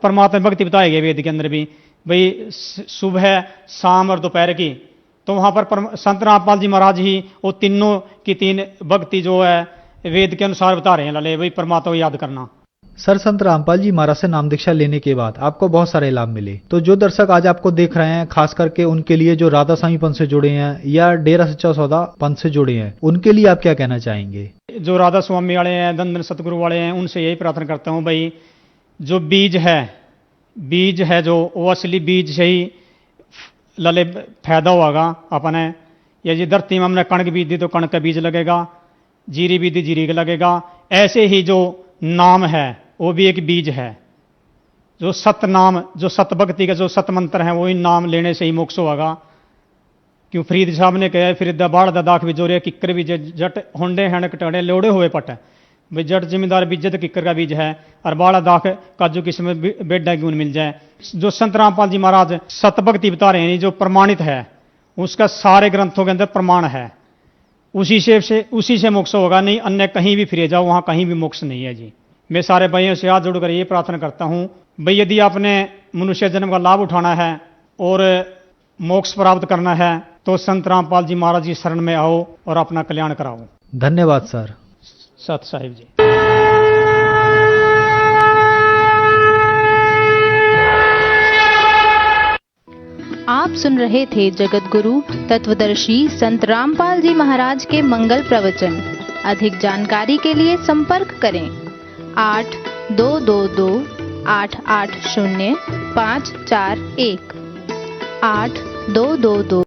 D: परमात्मा भक्ति बताई गई वेद के अंदर भी, भाई सुबह, शाम और दोपहर की। तो वहां पर संत रामपाल जी महाराज ही वो तीनों की 3 भक्ति जो है वेद के अनुसार बता रहे हैं लले, भाई परमात्मा को याद करना।
C: सर, संत रामपाल जी महाराज से नाम दीक्षा लेने के बाद आपको बहुत सारे लाभ मिले, तो जो दर्शक आज आपको देख रहे हैं, खास करके उनके लिए जो राधा स्वामी पंथ से जुड़े हैं या डेरा सच्चा सौदा पंथ से जुड़े हैं, उनके लिए आप क्या कहना चाहेंगे?
D: जो राधा स्वामी वाले हैं, दंदन सतगुरु वाले हैं, उनसे यही प्रार्थना करता हूं, भाई जो बीज है जो वो असली बीज से ही लले फायदा होगा अपने। या जी धरती में हमने कणक बीज दी तो कणक का बीज लगेगा, जीरी बीज दी जीरी का लगेगा। ऐसे ही जो नाम है वो भी एक बीज है। जो सत नाम, जो सत भक्ति का जो सत मंत्र है, वो इन नाम लेने से ही मोक्ष होगा। क्यों फरीद साहब ने कहा, फरीद बाढ़ दा दाख बिजोरे किक्कर बीज जट होंडे हैं कटड़े लोड़े हुए पट। भाई जट जिम्मेदार बीज तो किक्कर का बीज है, और बाड़ा दाख काजू किस्म बेडा क्यों मिल जाए। जो संत रामपाल जी महाराज सत भक्ति बता रहे हैं, जो प्रमाणित है, उसका सारे ग्रंथों के अंदर प्रमाण है। उसी से मोक्ष होगा, नहीं अन्य कहीं भी फिरे जाओ वहां कहीं भी मोक्ष नहीं है जी। मैं सारे भाइयों से हाथ जोड़कर ये प्रार्थना करता हूं, भाई यदि आपने मनुष्य जन्म का लाभ उठाना है और मोक्ष प्राप्त करना है तो संत रामपाल जी महाराज की शरण में आओ और अपना कल्याण कराओ।
C: धन्यवाद सर।
D: सत साहिब जी।
E: आप सुन रहे थे जगत गुरु तत्वदर्शी संत रामपाल जी महाराज के मंगल प्रवचन। अधिक जानकारी के लिए संपर्क करें 8222 880 541 8222